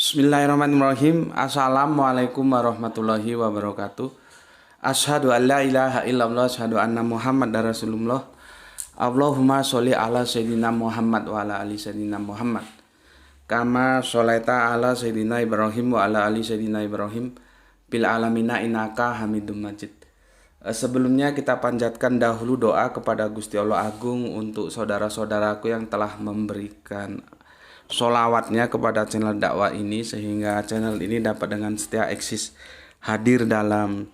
Bismillahirrahmanirrahim. Assalamualaikum warahmatullahi wabarakatuh. Asyhadu an la ilaha illallah, asyhadu anna Muhammad Rasulullah. Allahumma sholli ala sayyidina Muhammad wa ala ali sayyidina Muhammad. Kama sholaita ala sayyidina Ibrahim wa ala ali sayyidina Ibrahim bil alamina innaka Hamidum Majid. Sebelumnya kita panjatkan dahulu doa kepada Gusti Allah Agung untuk saudara-saudaraku yang telah memberikan sholawatnya kepada channel dakwah ini, sehingga channel ini dapat dengan setia eksis hadir dalam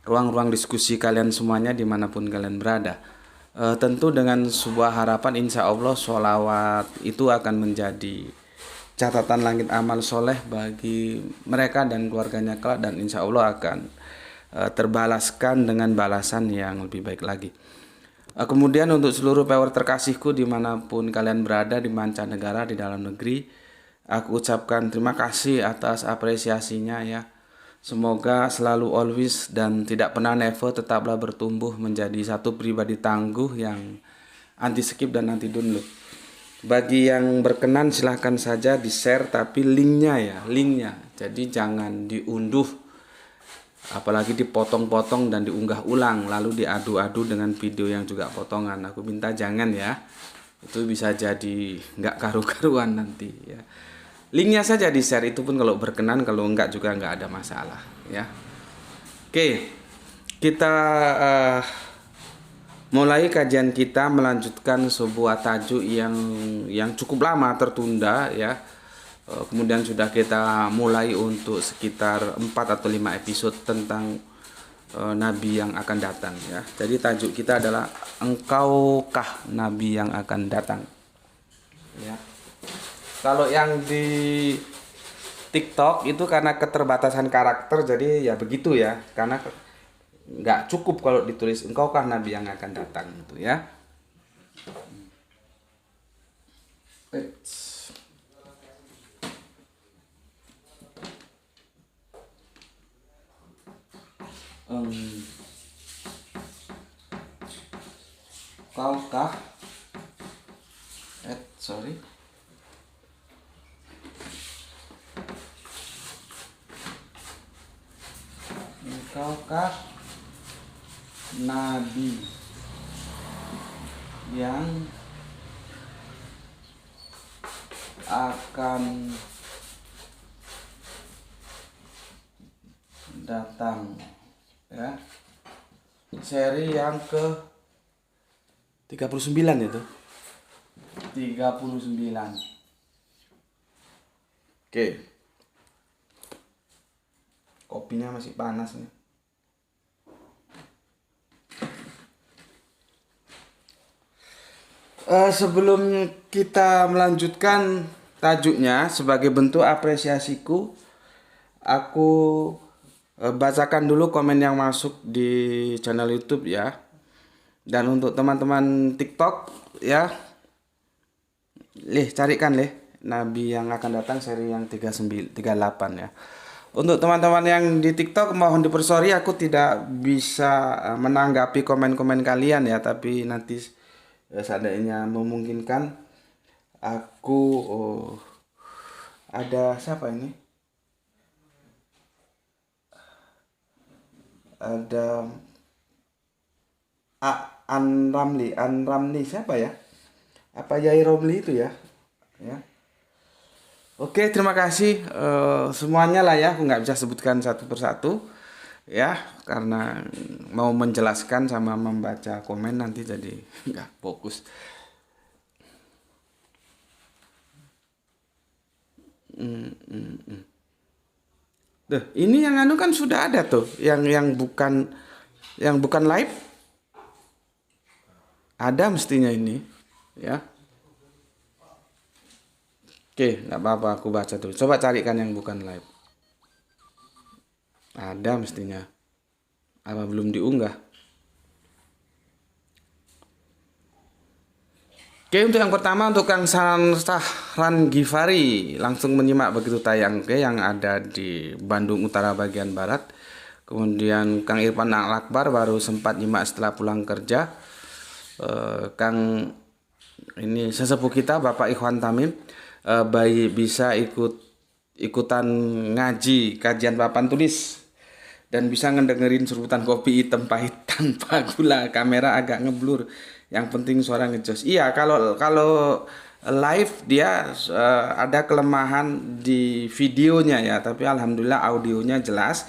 ruang-ruang diskusi kalian semuanya dimanapun kalian berada. Tentu dengan sebuah harapan, insya Allah sholawat itu akan menjadi catatan langit amal soleh bagi mereka dan keluarganya kelak, dan insya Allah akan terbalaskan dengan balasan yang lebih baik lagi. Kemudian untuk seluruh viewer terkasihku dimanapun kalian berada di mancanegara, di dalam negeri, aku ucapkan terima kasih atas apresiasinya ya. Semoga selalu always dan tidak pernah never tetaplah bertumbuh menjadi satu pribadi tangguh yang anti skip dan anti download. Bagi yang berkenan silahkan saja di share, tapi linknya, jadi jangan diunduh, apalagi dipotong-potong dan diunggah ulang lalu diadu-adu dengan video yang juga potongan. Aku minta jangan ya, itu bisa jadi nggak karu-karuan nanti ya. Linknya saja di share, itu pun kalau berkenan, kalau enggak juga nggak ada masalah ya. Oke, kita mulai kajian kita, melanjutkan sebuah tajuk yang cukup lama tertunda ya. Kemudian sudah kita mulai untuk sekitar 4 atau 5 episode tentang Nabi yang akan datang ya. Jadi tajuk kita adalah engkaukah Nabi yang akan datang ya. Kalau yang di TikTok itu karena keterbatasan karakter, jadi ya begitu ya, karena nggak cukup kalau ditulis engkaukah Nabi yang akan datang itu ya. Engkaukah engkaukah Nabi yang akan datang ya. Seri yang ke 39 itu. 39. Oke. Kopinya masih panas nih. Sebelum kita melanjutkan tajuknya, sebagai bentuk apresiasiku, aku bacakan dulu komen yang masuk di channel YouTube ya. Dan untuk teman-teman TikTok ya, carikan Nabi yang akan datang seri yang 38 ya. Untuk teman-teman yang di TikTok, mohon dipersorry aku tidak bisa menanggapi komen-komen kalian ya, tapi nanti seandainya memungkinkan aku ada siapa ini? Ada Anramli siapa ya? Apa Yai Romli itu ya? Ya. Oke, terima kasih semuanya lah ya. Aku nggak bisa sebutkan satu persatu ya, karena mau menjelaskan sama membaca komen nanti jadi nggak fokus. Ini yang anu kan sudah ada tuh, yang bukan live. Ada mestinya ini ya. Oke, nggak apa-apa, aku baca dulu. Coba carikan yang bukan live. Ada mestinya. Apa belum diunggah? Oke, untuk yang pertama, untuk Kang Sahran Gifari, langsung menyimak begitu tayang yang ada di Bandung Utara bagian barat. Kemudian Kang Irfan Al-Akbar baru sempat nyimak setelah pulang kerja. Kang ini sesepuh kita Bapak Ikhwan Tamim, bayi bisa ikut ikutan ngaji, kajian papan tulis, dan bisa ngedengerin serutan kopi hitam pahit tanpa gula. Kamera agak ngeblur, yang penting suara ngejos. Iya, kalau live dia ada kelemahan di videonya ya, tapi alhamdulillah audionya jelas.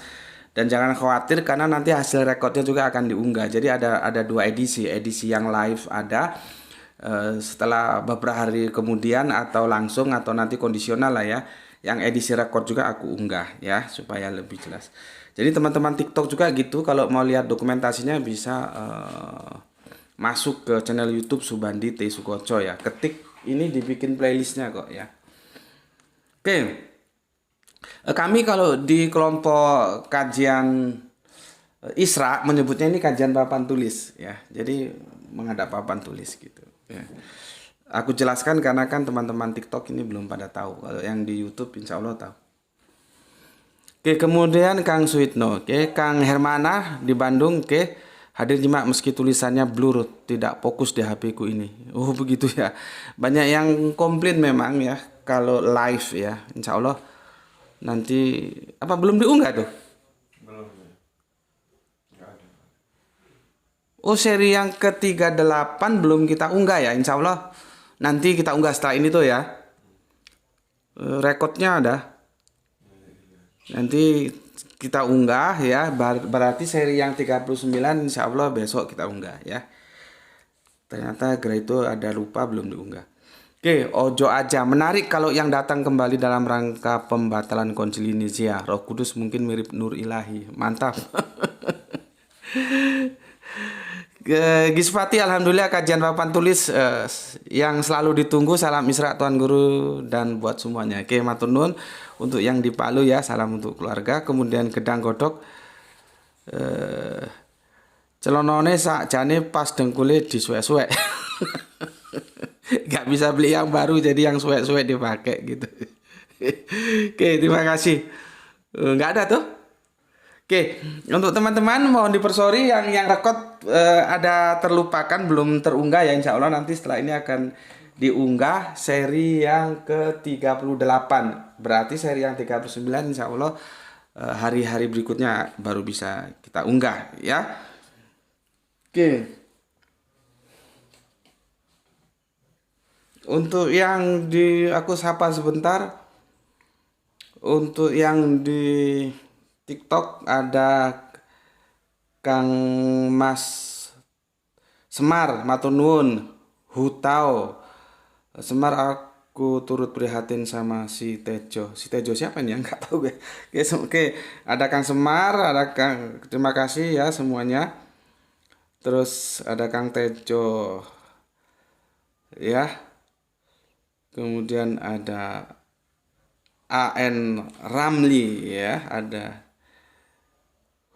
Dan jangan khawatir karena nanti hasil rekodnya juga akan diunggah. Jadi ada dua edisi yang live ada setelah beberapa hari kemudian, atau langsung, atau nanti kondisional lah ya. Yang edisi rekod juga aku unggah ya, supaya lebih jelas. Jadi teman-teman TikTok juga gitu, kalau mau lihat dokumentasinya bisa masuk ke channel YouTube Subandi T Sukoco ya. Ketik ini, dibikin playlistnya kok ya. Oke. Kami kalau di kelompok kajian Isra menyebutnya ini kajian papan tulis ya. Jadi menghadap papan tulis gitu ya. Aku jelaskan karena kan teman-teman TikTok ini belum pada tahu. Kalau yang di YouTube insya Allah tahu. Oke, kemudian Kang Suitno, oke, Kang Hermana di Bandung, oke, hadir nyimak meski tulisannya blur, tidak fokus di HP ku ini. Oh begitu ya. Banyak yang komplain memang ya kalau live ya. Insya Allah nanti apa belum diunggah tuh? Belum. Nggak ada. Oh, seri yang ke-38 belum kita unggah ya, insya Allah. Nanti kita unggah setelah ini tuh ya. Rekodnya ada. Nanti kita unggah ya, berarti seri yang 39 insya Allah besok kita unggah ya. Ternyata itu ada lupa belum diunggah. Oke, ojo aja. Menarik kalau yang datang kembali dalam rangka pembatalan Konsil Nicea. Roh Kudus mungkin mirip Nur Ilahi. Mantap. Gisfati, alhamdulillah kajian papan tulis yang selalu ditunggu. Salam Isra Tuan Guru dan buat semuanya. Oke, matur nuwun untuk yang di Palu ya. Salam untuk keluarga. Kemudian Gedang Godok. Celonone sakjane pas dengkule disuwek-suwek. Gak bisa beli yang baru, jadi yang suwek-suwek dipakai gitu. Oke, terima kasih. Nggak ada tuh. Oke, untuk teman-teman mohon dipersori yang rekod ada terlupakan belum terunggah ya, insya Allah nanti setelah ini akan diunggah seri yang ke-38. Berarti seri yang 39 insya Allah hari-hari berikutnya baru bisa kita unggah ya. Oke. Untuk yang di aku sapa sebentar. Untuk yang di TikTok ada Kang Mas Semar, matur nuwun, Hutau. Semar, aku turut prihatin sama si Tejo. Si Tejo siapa nih? Enggak tahu gue. Oke, ada Kang Semar, ada Kang, terima kasih ya semuanya. Terus ada Kang Tejo. Ya. Kemudian ada AN Ramli ya, ada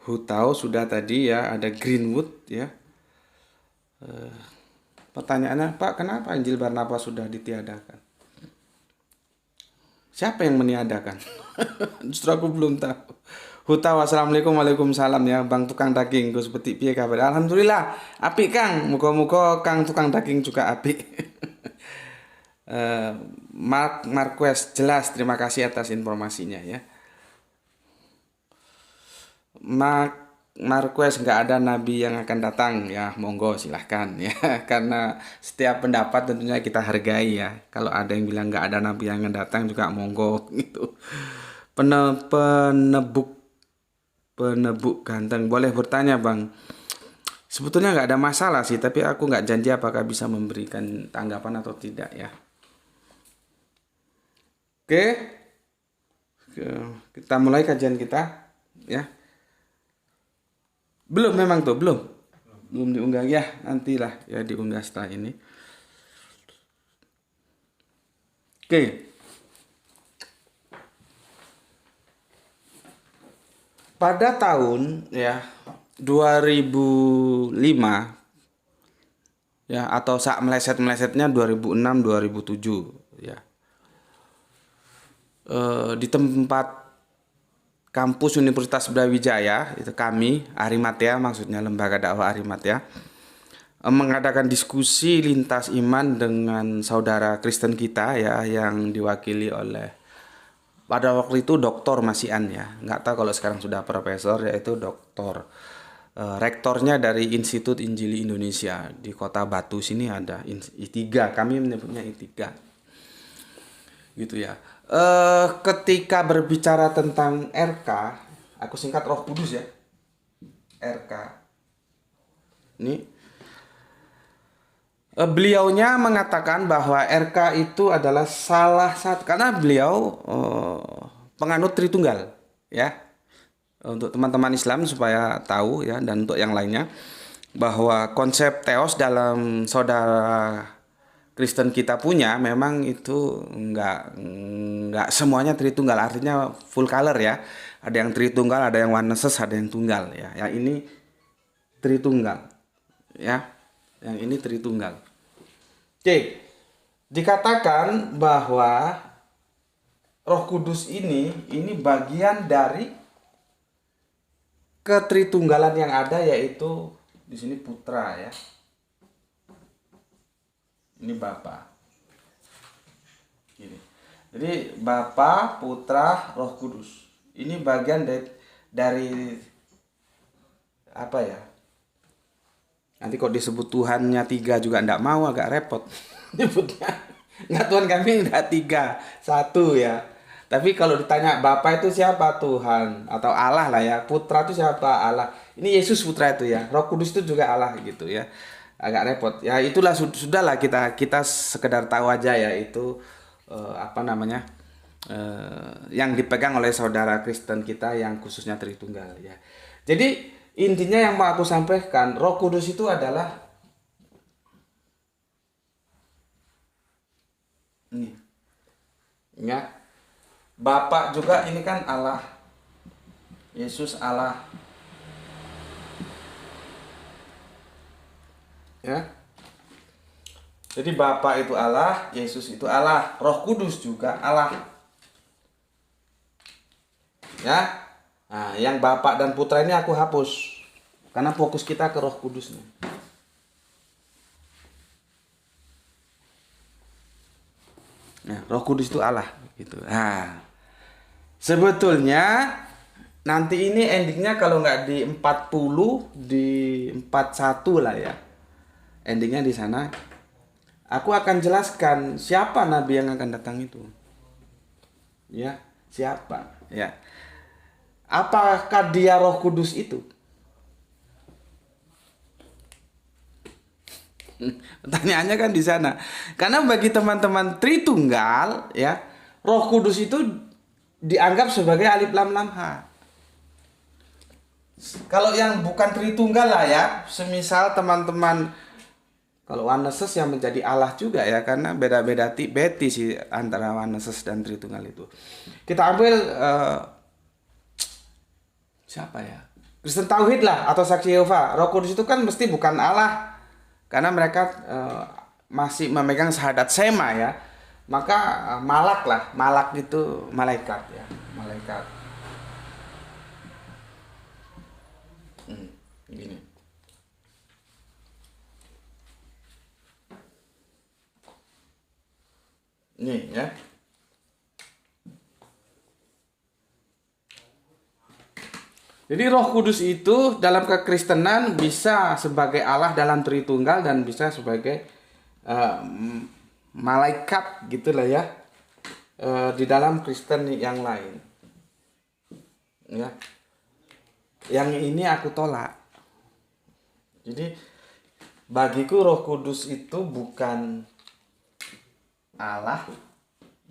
Hutau sudah tadi ya, ada Greenwood ya. Pertanyaannya, Pak, kenapa Injil Barnabas sudah ditiadakan? Siapa yang meniadakan? Justru aku belum tahu. Hutau, assalamualaikum, waalaikumsalam ya, Bang tukang daging, gue seperti piye kabar? Alhamdulillah, apik Kang, muka-muka Kang tukang daging juga apik. Mark Marquez, jelas, terima kasih atas informasinya ya. Marquez, nggak ada nabi yang akan datang ya, monggo silahkan ya. Karena setiap pendapat tentunya kita hargai ya. Kalau ada yang bilang nggak ada nabi yang akan datang juga monggo gitu. Penebuk ganteng, boleh bertanya Bang. Sebetulnya nggak ada masalah sih, tapi aku nggak janji apakah bisa memberikan tanggapan atau tidak ya. Oke, kita mulai kajian kita ya. Belum memang tuh, belum diunggah ya, nantilah ya diunggah setelah ini. Oke. Pada tahun ya 2005 ya, atau saat meleset-melesetnya 2006 2007 ya. Di tempat kampus Universitas Brawijaya, itu kami Arimatea, maksudnya lembaga dakwah Arimatea, mengadakan diskusi lintas iman dengan saudara Kristen kita ya, yang diwakili oleh pada waktu itu doktor masihan ya, nggak tahu kalau sekarang sudah profesor, yaitu doktor. Rektornya dari Institut Injili Indonesia di Kota Batu sini ada I3, kami menyebutnya I3 gitu ya. Ketika berbicara tentang RK, aku singkat Roh Kudus ya, RK ini beliaunya mengatakan bahwa RK itu adalah salah satu, karena beliau penganut Tritunggal ya. Untuk teman-teman Islam supaya tahu ya, dan untuk yang lainnya, bahwa konsep teos dalam saudara Kristen kita punya memang itu nggak semuanya Tritunggal, artinya full color ya. Ada yang Tritunggal, ada yang oneness, ada yang tunggal ya. Yang ini Tritunggal ya. Yang ini Tritunggal. Oke. Dikatakan bahwa Roh Kudus ini bagian dari ketritunggalan yang ada, yaitu di sini putra ya. Ini Bapa. Gini. Jadi Bapa, Putra, Roh Kudus. Ini bagian dari apa ya? Nanti kok disebut Tuhannya 3 juga enggak mau, agak repot nyebutnya. Enggak, Tuhan kami enggak 3, 1 ya. Tapi kalau ditanya Bapa itu siapa? Tuhan atau Allah lah ya. Putra itu siapa? Allah. Ini Yesus Putra itu ya. Roh Kudus itu juga Allah gitu ya. Agak repot. Ya itulah, sudahlah, kita sekedar tahu aja ya, itu yang dipegang oleh saudara Kristen kita yang khususnya Tritunggal ya. Jadi intinya yang mau aku sampaikan, Roh Kudus itu adalah ini ya. Bapak juga ini kan Allah. Yesus Allah. Ya. Jadi Bapa itu Allah, Yesus itu Allah, Roh Kudus juga Allah. Ya. Nah, yang Bapa dan Putra ini aku hapus karena fokus kita ke Roh Kudus nih. Nah, Roh Kudus itu Allah gitu. Nah, sebetulnya nanti ini endingnya kalau nggak di 40, di 41 lah ya. Endingnya di sana. Aku akan jelaskan siapa nabi yang akan datang itu. Ya, siapa? Ya. Apakah dia Roh Kudus itu? Pertanyaannya kan di sana. Karena bagi teman-teman Tritunggal ya, Roh Kudus itu dianggap sebagai alif lam lam ha. Kalau yang bukan Tritunggal lah ya, semisal teman-teman kalau oneness yang menjadi Allah juga ya, karena beda-beda beti sih antara oneness dan Tritunggal itu. Kita ambil siapa ya? Kristen Tauhid lah atau Saksi Yehova. Roh Kudus itu kan mesti bukan Allah, karena mereka masih memegang syahadat sema ya. Maka malak lah, malak itu malaikat ya, malaikat. Gini. Nih ya. Jadi Roh Kudus itu dalam kekristenan bisa sebagai Allah dalam Tritunggal dan bisa sebagai malaikat gitulah ya, di dalam Kristen yang lain ya. Yang ini aku tolak. Jadi bagiku Roh Kudus itu bukan Allah,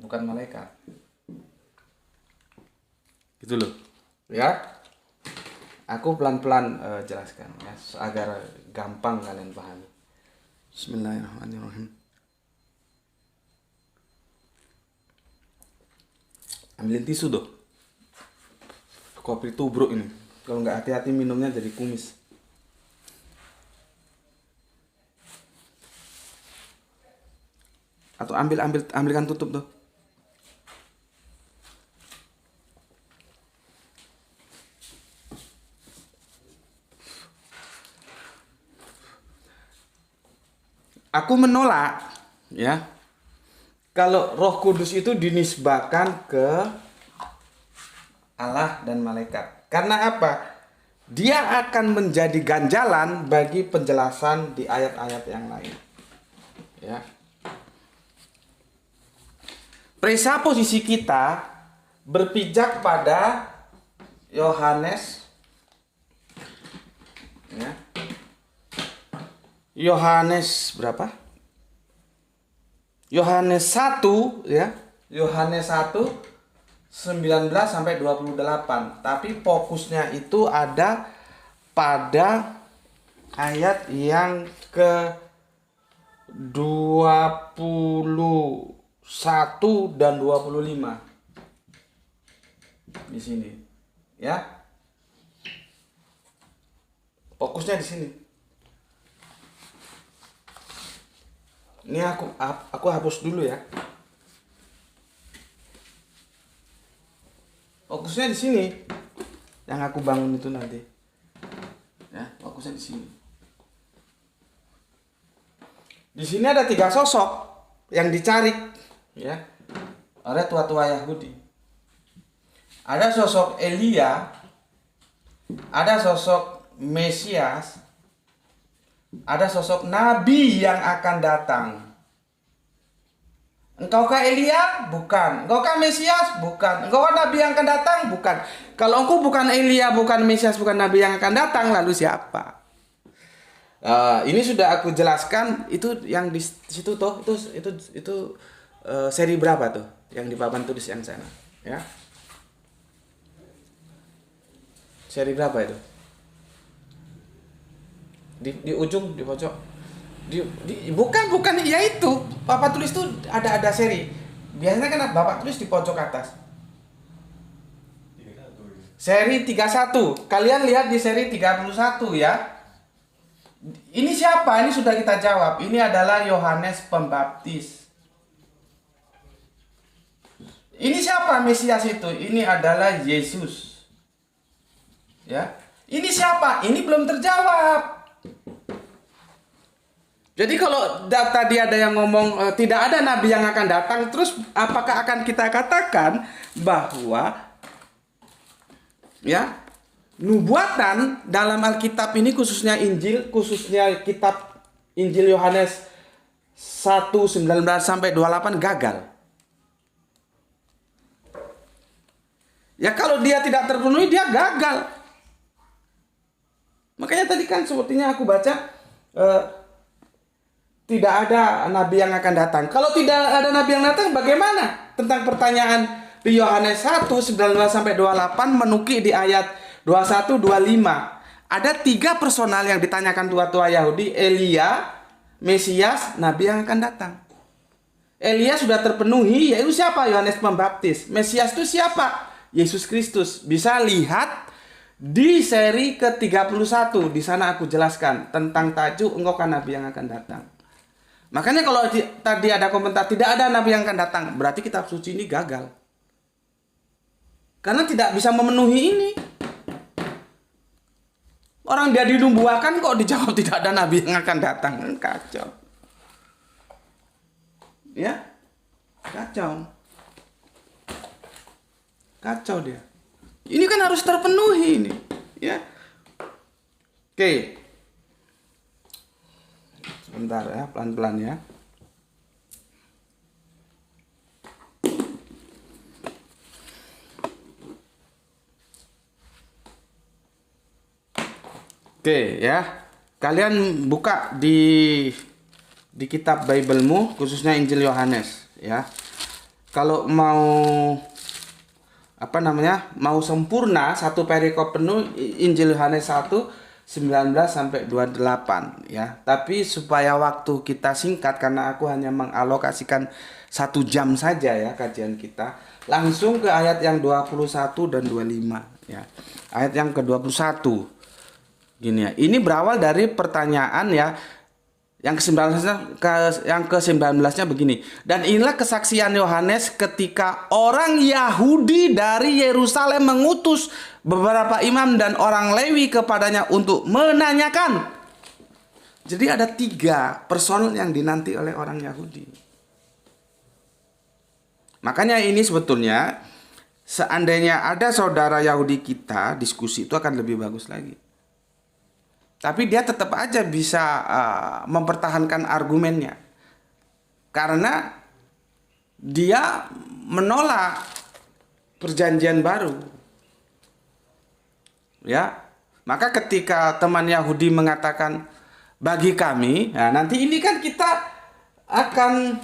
bukan malaikat gitu loh ya. Aku pelan-pelan jelaskan ya, agar gampang kalian pahami. Bismillahirrahmanirrahim. Ambilin tisu tuh. Kopi tubruk ini. Kalau nggak hati-hati minumnya jadi kumis. Atau ambilkan tutup tuh. Aku menolak ya kalau Roh Kudus itu dinisbahkan ke Allah dan malaikat. Karena apa? Dia akan menjadi ganjalan bagi penjelasan di ayat-ayat yang lain. Ya. Presupposisi kita berpijak pada Yohanes, ya. Yohanes berapa? Yohanes 1, ya. Yohanes 1 19 sampai 28. Tapi fokusnya itu ada pada ayat yang ke 21 dan 25. Di sini. Ya. Fokusnya di sini. Ini aku hapus dulu ya. Fokusnya di sini. Yang aku bangun itu nanti. Ya, fokusnya di sini. Di sini ada 3 sosok yang dicari, ya, oleh tua-tua Yahudi. Ada sosok Elia, ada sosok Mesias, ada sosok Nabi yang akan datang. Engkaukah Elia? Bukan. Engkaukah Mesias? Bukan. Engkaukah Nabi yang akan datang? Bukan. Kalau engkau bukan Elia, bukan Mesias, bukan Nabi yang akan datang, lalu siapa? Ini sudah aku jelaskan. Itu yang di situ tuh. Itu seri berapa tuh? Yang di papan tulis yang sana. Ya. Seri berapa itu? Di ujung, di pojok. Bukan ya itu bapak tulis tuh ada seri. Biasanya kan bapak tulis di pojok atas. Seri 31. Kalian lihat di seri 31 ya. Ini siapa? Ini sudah kita jawab. Ini adalah Yohanes Pembaptis. Ini siapa Mesias itu? Ini adalah Yesus. Ya. Ini siapa? Ini belum terjawab. Jadi kalau tadi ada yang ngomong tidak ada nabi yang akan datang, terus apakah akan kita katakan bahwa ya nubuatan dalam Alkitab ini khususnya Injil, khususnya kitab Injil Yohanes 1:19 sampai 28 gagal? Ya kalau dia tidak terpenuhi dia gagal. Makanya tadi kan sepertinya aku baca tidak ada nabi yang akan datang. Kalau tidak ada nabi yang datang, bagaimana? Tentang pertanyaan di Yohanes 1:19 sampai 28 menukik di ayat 21 25. Ada 3 personal yang ditanyakan tua-tua Yahudi, Elia, Mesias, nabi yang akan datang. Elia sudah terpenuhi, yaitu siapa? Yohanes Pembaptis. Mesias itu siapa? Yesus Kristus. Bisa lihat di seri ke-31. Di sana aku jelaskan tentang tajuk engkau kan nabi yang akan datang. Makanya kalau tadi ada komentar tidak ada nabi yang akan datang, berarti kitab suci ini gagal. Karena tidak bisa memenuhi ini. Orang dia dinubuakan kok dijawab tidak ada nabi yang akan datang, kan kacau. Ya? Kacau. Kacau dia. Ini kan harus terpenuhi ini, ya. Oke. Sebentar ya, pelan-pelan ya. Oke ya. Kalian buka di kitab Biblemu, khususnya Injil Yohanes ya. Kalau mau mau sempurna satu perikop penuh Injil Yohanes 1:19 sampai 28 ya. Tapi supaya waktu kita singkat karena aku hanya mengalokasikan 1 jam saja ya kajian kita, langsung ke ayat yang 21 dan 25 ya. Ayat yang ke-21 gini ya. Ini berawal dari pertanyaan ya. Yang ke-19-nya begini. Dan inilah kesaksian Yohanes ketika orang Yahudi dari Yerusalem mengutus beberapa imam dan orang Lewi kepadanya untuk menanyakan. Jadi ada 3 personel yang dinanti oleh orang Yahudi. Makanya ini sebetulnya seandainya ada saudara Yahudi kita, diskusi itu akan lebih bagus lagi. Tapi dia tetap aja bisa mempertahankan argumennya. Karena dia menolak perjanjian baru. Ya. Maka ketika teman Yahudi mengatakan bagi kami, nah nanti ini kan kita akan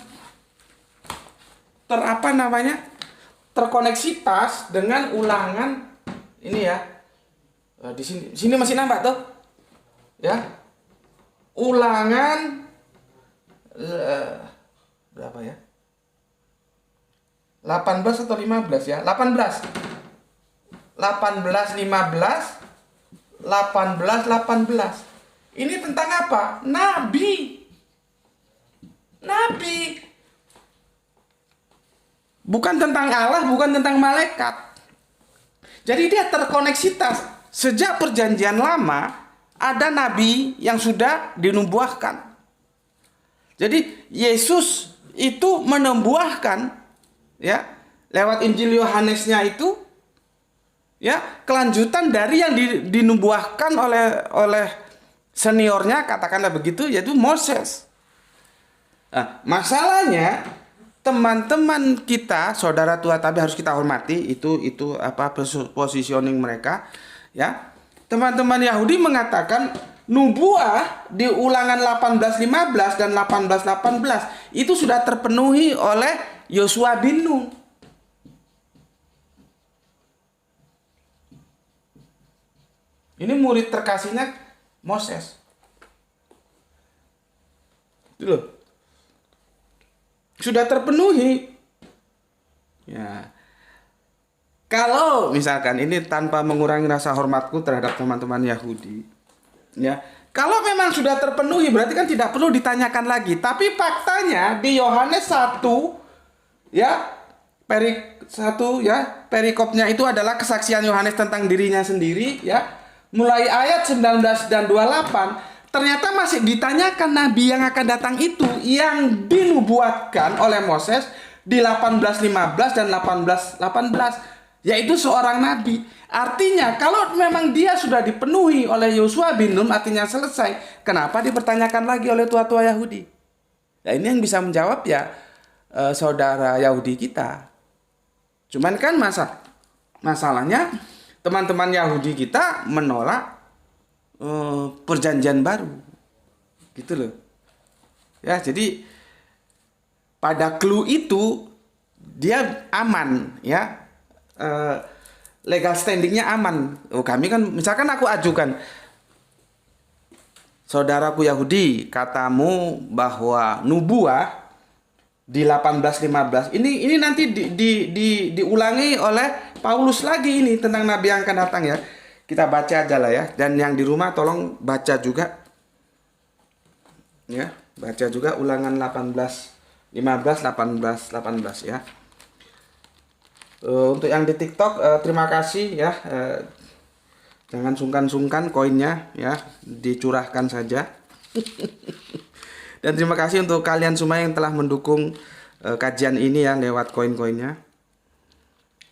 terkoneksitas dengan ulangan ini ya. Di sini masih nampak tuh. Ya. Ulangan berapa ya? 18 atau 15 ya? 18. 18 15 18. Ini tentang apa? Nabi. Bukan tentang Allah, bukan tentang malaikat. Jadi dia terkoneksitas. Sejak perjanjian lama ada nabi yang sudah dinubuahkan. Jadi Yesus itu menubuahkan ya lewat Injil Yohanesnya itu ya, kelanjutan dari yang dinubuahkan oleh seniornya, katakanlah begitu, yaitu Moses. Nah, masalahnya teman-teman kita, saudara tua tapi harus kita hormati, itu positioning mereka, ya. Teman-teman Yahudi mengatakan nubuah di Ulangan 18:15 dan 18:18 itu sudah terpenuhi oleh Yosua bin Nun. Ini murid terkasihnya Moses. Itu loh. Sudah terpenuhi. Ya. Kalau misalkan ini tanpa mengurangi rasa hormatku terhadap teman-teman Yahudi. Ya. Kalau memang sudah terpenuhi berarti kan tidak perlu ditanyakan lagi. Tapi faktanya di Yohanes 1 ya, perikopnya itu adalah kesaksian Yohanes tentang dirinya sendiri ya. Mulai ayat 19 dan 28, ternyata masih ditanyakan nabi yang akan datang itu yang dinubuatkan oleh Moses di 18:15 dan 18:18, yaitu seorang nabi. Artinya kalau memang dia sudah dipenuhi oleh Yosua bin Nun, artinya selesai. Kenapa dipertanyakan lagi oleh tua-tua Yahudi? Nah, ini yang bisa menjawab ya saudara Yahudi kita. Cuman kan masalahnya teman-teman Yahudi kita menolak perjanjian baru, gitu loh. Ya, jadi pada clue itu dia aman, ya, legal standingnya aman. Oh, kami kan, misalkan aku ajukan, saudaraku Yahudi, katamu bahwa nubuah di 18:15 ini nanti diulangi oleh Paulus lagi ini tentang nabi yang akan datang ya. Kita baca aja lah ya. Dan yang di rumah tolong baca juga. Ya, baca juga Ulangan 18:15 18:18 ya. Untuk yang di TikTok terima kasih ya. Jangan sungkan-sungkan koinnya ya, dicurahkan saja. Dan terima kasih untuk kalian semua yang telah mendukung kajian ini ya lewat koin-koinnya.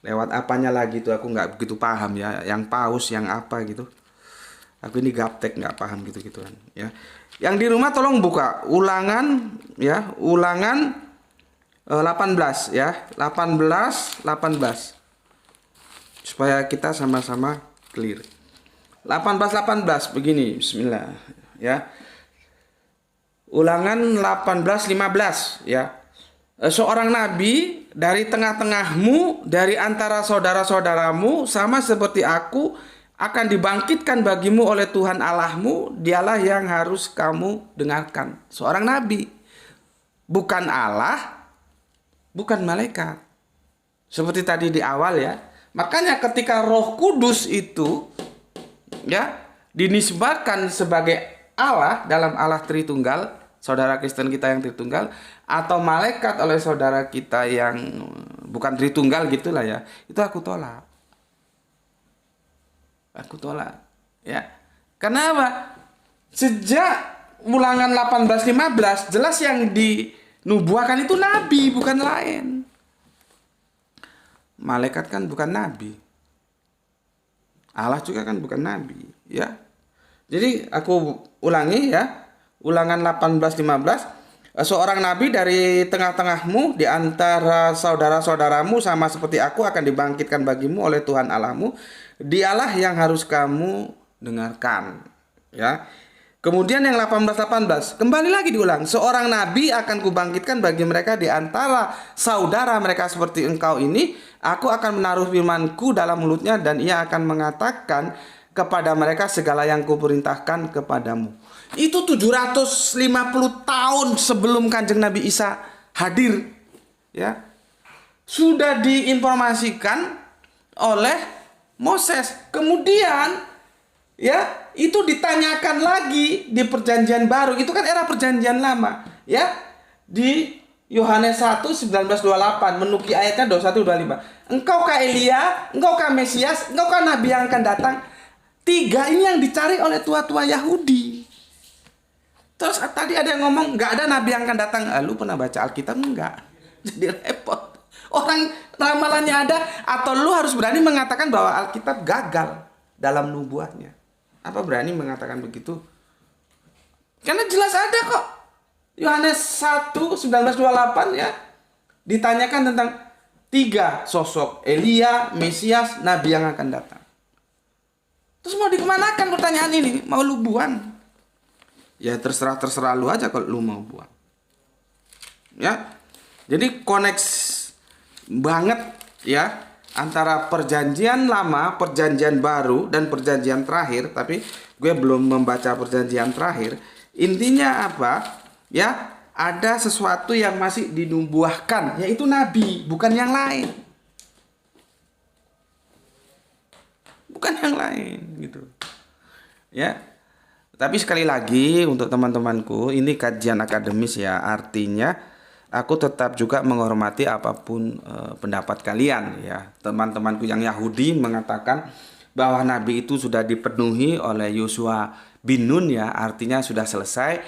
Lewat apanya lagi tuh aku nggak begitu paham ya. Yang paus, yang apa gitu. Aku ini gaptek nggak paham gitu-gituan ya. Yang di rumah tolong buka Ulangan ya, Ulangan 18 ya, 18 supaya kita sama-sama clear. 18 begini, bismillah ya. Ulangan 18:15 ya. Seorang nabi dari tengah-tengahmu, dari antara saudara-saudaramu, sama seperti aku, akan dibangkitkan bagimu oleh Tuhan Allahmu. Dialah yang harus kamu dengarkan. Seorang nabi, bukan Allah, bukan malaikat. Seperti tadi di awal ya. Makanya ketika Roh Kudus itu ya dinisbahkan sebagai Allah dalam Allah Tritunggal, saudara Kristen kita yang Tritunggal, atau malaikat oleh saudara kita yang bukan Tritunggal gitulah ya, itu aku tolak. Aku tolak ya. Kenapa? Sejak Ulangan 18:15 jelas yang dinubuahkan itu nabi, bukan lain. malaikat kan bukan nabi. Allah juga kan bukan nabi, ya. Jadi aku ulangi ya. Ulangan 18:15. Seorang nabi dari tengah-tengahmu di antara saudara-saudaramu sama seperti aku akan dibangkitkan bagimu oleh Tuhan Allahmu. Dialah yang harus kamu dengarkan, ya. Kemudian yang 18:18 kembali lagi diulang. Seorang nabi akan kubangkitkan bagi mereka di antara saudara mereka seperti engkau ini. Aku akan menaruh firmanku dalam mulutnya dan ia akan mengatakan kepada mereka segala yang kuperintahkan kepadamu. Itu 750 tahun sebelum Kanjeng Nabi Isa hadir, ya. Sudah diinformasikan oleh Moses. Kemudian ya, itu ditanyakan lagi di Perjanjian Baru. Itu kan era Perjanjian Lama, ya. Di Yohanes 1:19-28 menuki ayatnya 21-25. Engkaukah Elia? Engkaukah Mesias? Engkaukah nabi yang akan datang? Tiga ini yang dicari oleh tua-tua Yahudi. Terus tadi ada yang ngomong nggak ada nabi yang akan datang. Lu pernah baca Alkitab enggak? Jadi repot. Orang ramalannya ada, atau lu harus berani mengatakan bahwa Alkitab gagal dalam nubuatnya. Apa berani mengatakan begitu? Karena jelas ada kok. Yohanes 1:19-28 ya. Ditanyakan tentang tiga sosok, Elia, Mesias, nabi yang akan datang. Terus mau dikemanakan pertanyaan ini? Mau lu buang? Ya terserah lu aja kalau lu mau buang. Ya. Jadi koneks banget ya antara perjanjian lama, perjanjian baru, dan perjanjian terakhir. Tapi gue belum membaca perjanjian terakhir. Intinya apa? Ya, ada sesuatu yang masih dinubuahkan, yaitu nabi, bukan yang lain. Bukan yang lain gitu. Ya. Tapi sekali lagi untuk teman-temanku, ini kajian akademis ya. Artinya aku tetap juga menghormati apapun pendapat kalian ya. Teman-temanku yang Yahudi mengatakan bahwa nabi itu sudah dipenuhi oleh Yosua bin Nun ya, artinya sudah selesai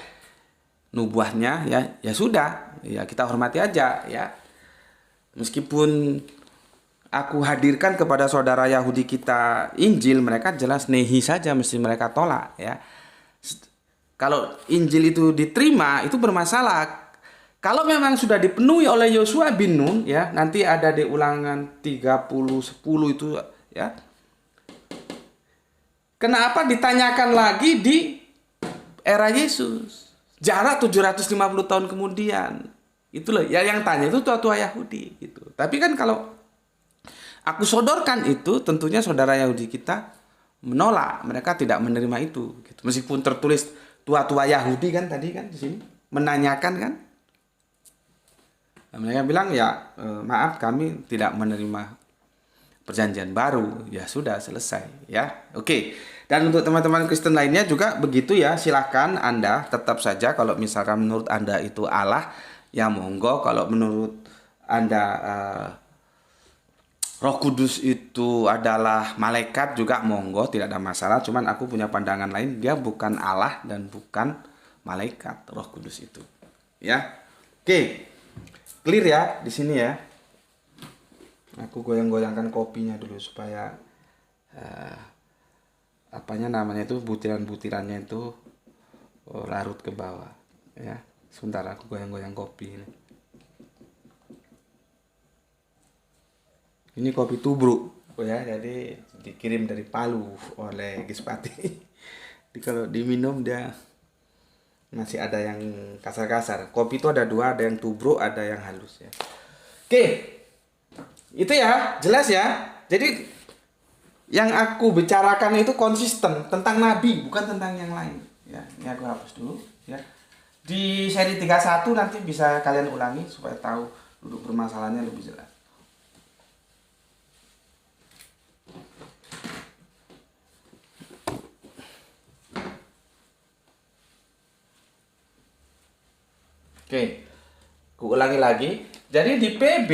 nubuahnya ya. Ya sudah, ya kita hormati aja ya. Meskipun aku hadirkan kepada saudara Yahudi kita Injil, mereka jelas nehi saja mesti mereka tolak ya. Kalau Injil itu diterima itu bermasalah. Kalau memang sudah dipenuhi oleh Yosua bin Nun ya, nanti ada di Ulangan 30:10 itu ya. Kenapa ditanyakan lagi di era Yesus? Jarak 750 tahun kemudian. Itulah ya, yang tanya itu tua-tua Yahudi gitu. Tapi kan kalau aku sodorkan itu, tentunya saudara Yahudi kita menolak, mereka tidak menerima itu gitu. Meskipun tertulis tua-tua Yahudi kan tadi kan di sini menanyakan kan. Nah, mereka bilang ya maaf kami tidak menerima perjanjian baru. Ya sudah selesai ya. Oke. Dan untuk teman-teman Kristen lainnya juga begitu ya. Silakan Anda tetap saja kalau misalkan menurut Anda itu Allah, ya monggo. Kalau menurut Anda Roh Kudus itu adalah malaikat juga monggo, tidak ada masalah. Cuman aku punya pandangan lain, dia bukan Allah dan bukan malaikat, Roh Kudus itu. Ya. Oke. Clear ya di sini ya. Aku goyang-goyangkan kopinya dulu supaya butiran-butirannya itu larut ke bawah ya. Sebentar aku goyang-goyang kopi ini. Ini kopi tubruk ya, jadi dikirim dari Palu oleh Gispati. Jadi kalau diminum dia masih ada yang kasar-kasar. Kopi itu ada dua, ada yang tubruk, ada yang halus ya. Oke, itu ya, jelas ya. Jadi yang aku bicarakan itu konsisten tentang Nabi, bukan tentang yang lain. Ya, ini aku hapus dulu ya. Di seri 31 nanti bisa kalian ulangi supaya tahu duduk permasalahannya lebih jelas. Oke, aku ulangi lagi. Jadi di PB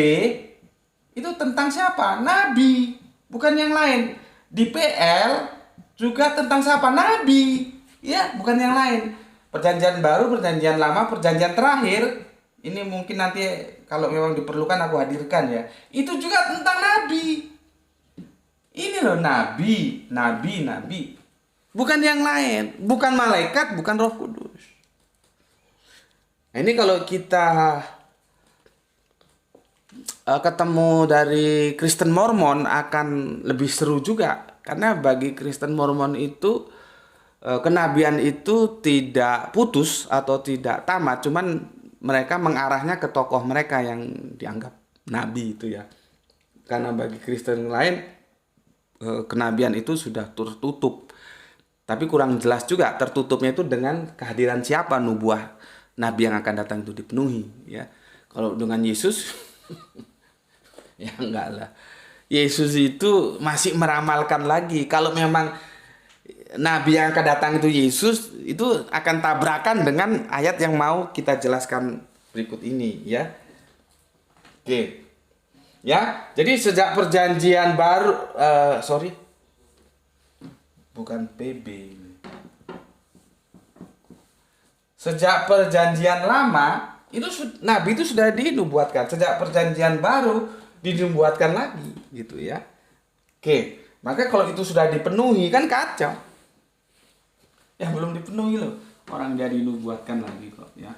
itu tentang siapa? Nabi, bukan yang lain. Di PL juga tentang siapa? Nabi, ya, bukan yang lain. Perjanjian baru, perjanjian lama, perjanjian terakhir, Ini mungkin nanti kalau memang diperlukan aku hadirkan ya. Itu juga tentang nabi. Ini loh nabi. Bukan yang lain, bukan malaikat, bukan Roh Kudus. Nah, ini kalau kita ketemu dari Kristen Mormon akan lebih seru juga, karena bagi Kristen Mormon itu kenabian itu tidak putus atau tidak tamat, cuman mereka mengarahnya ke tokoh mereka yang dianggap nabi itu ya. Karena bagi Kristen lain kenabian itu sudah tertutup. Tapi kurang jelas juga tertutupnya itu dengan kehadiran siapa nubuah nabi yang akan datang itu dipenuhi ya. Kalau dengan Yesus ya enggak lah. Yesus itu masih meramalkan lagi. Kalau memang nabi yang akan datang itu Yesus, itu akan tabrakan dengan ayat yang mau kita jelaskan berikut ini ya. Oke. Ya, jadi sejak perjanjian baru bukan PB. Sejak perjanjian lama itu nabi itu sudah dinubuatkan. Sejak perjanjian baru dinubuatkan lagi gitu ya. Oke, maka kalau itu sudah dipenuhi kan kacau. Ya belum dipenuhi loh. Orang dia dinubuatkan lagi kok ya.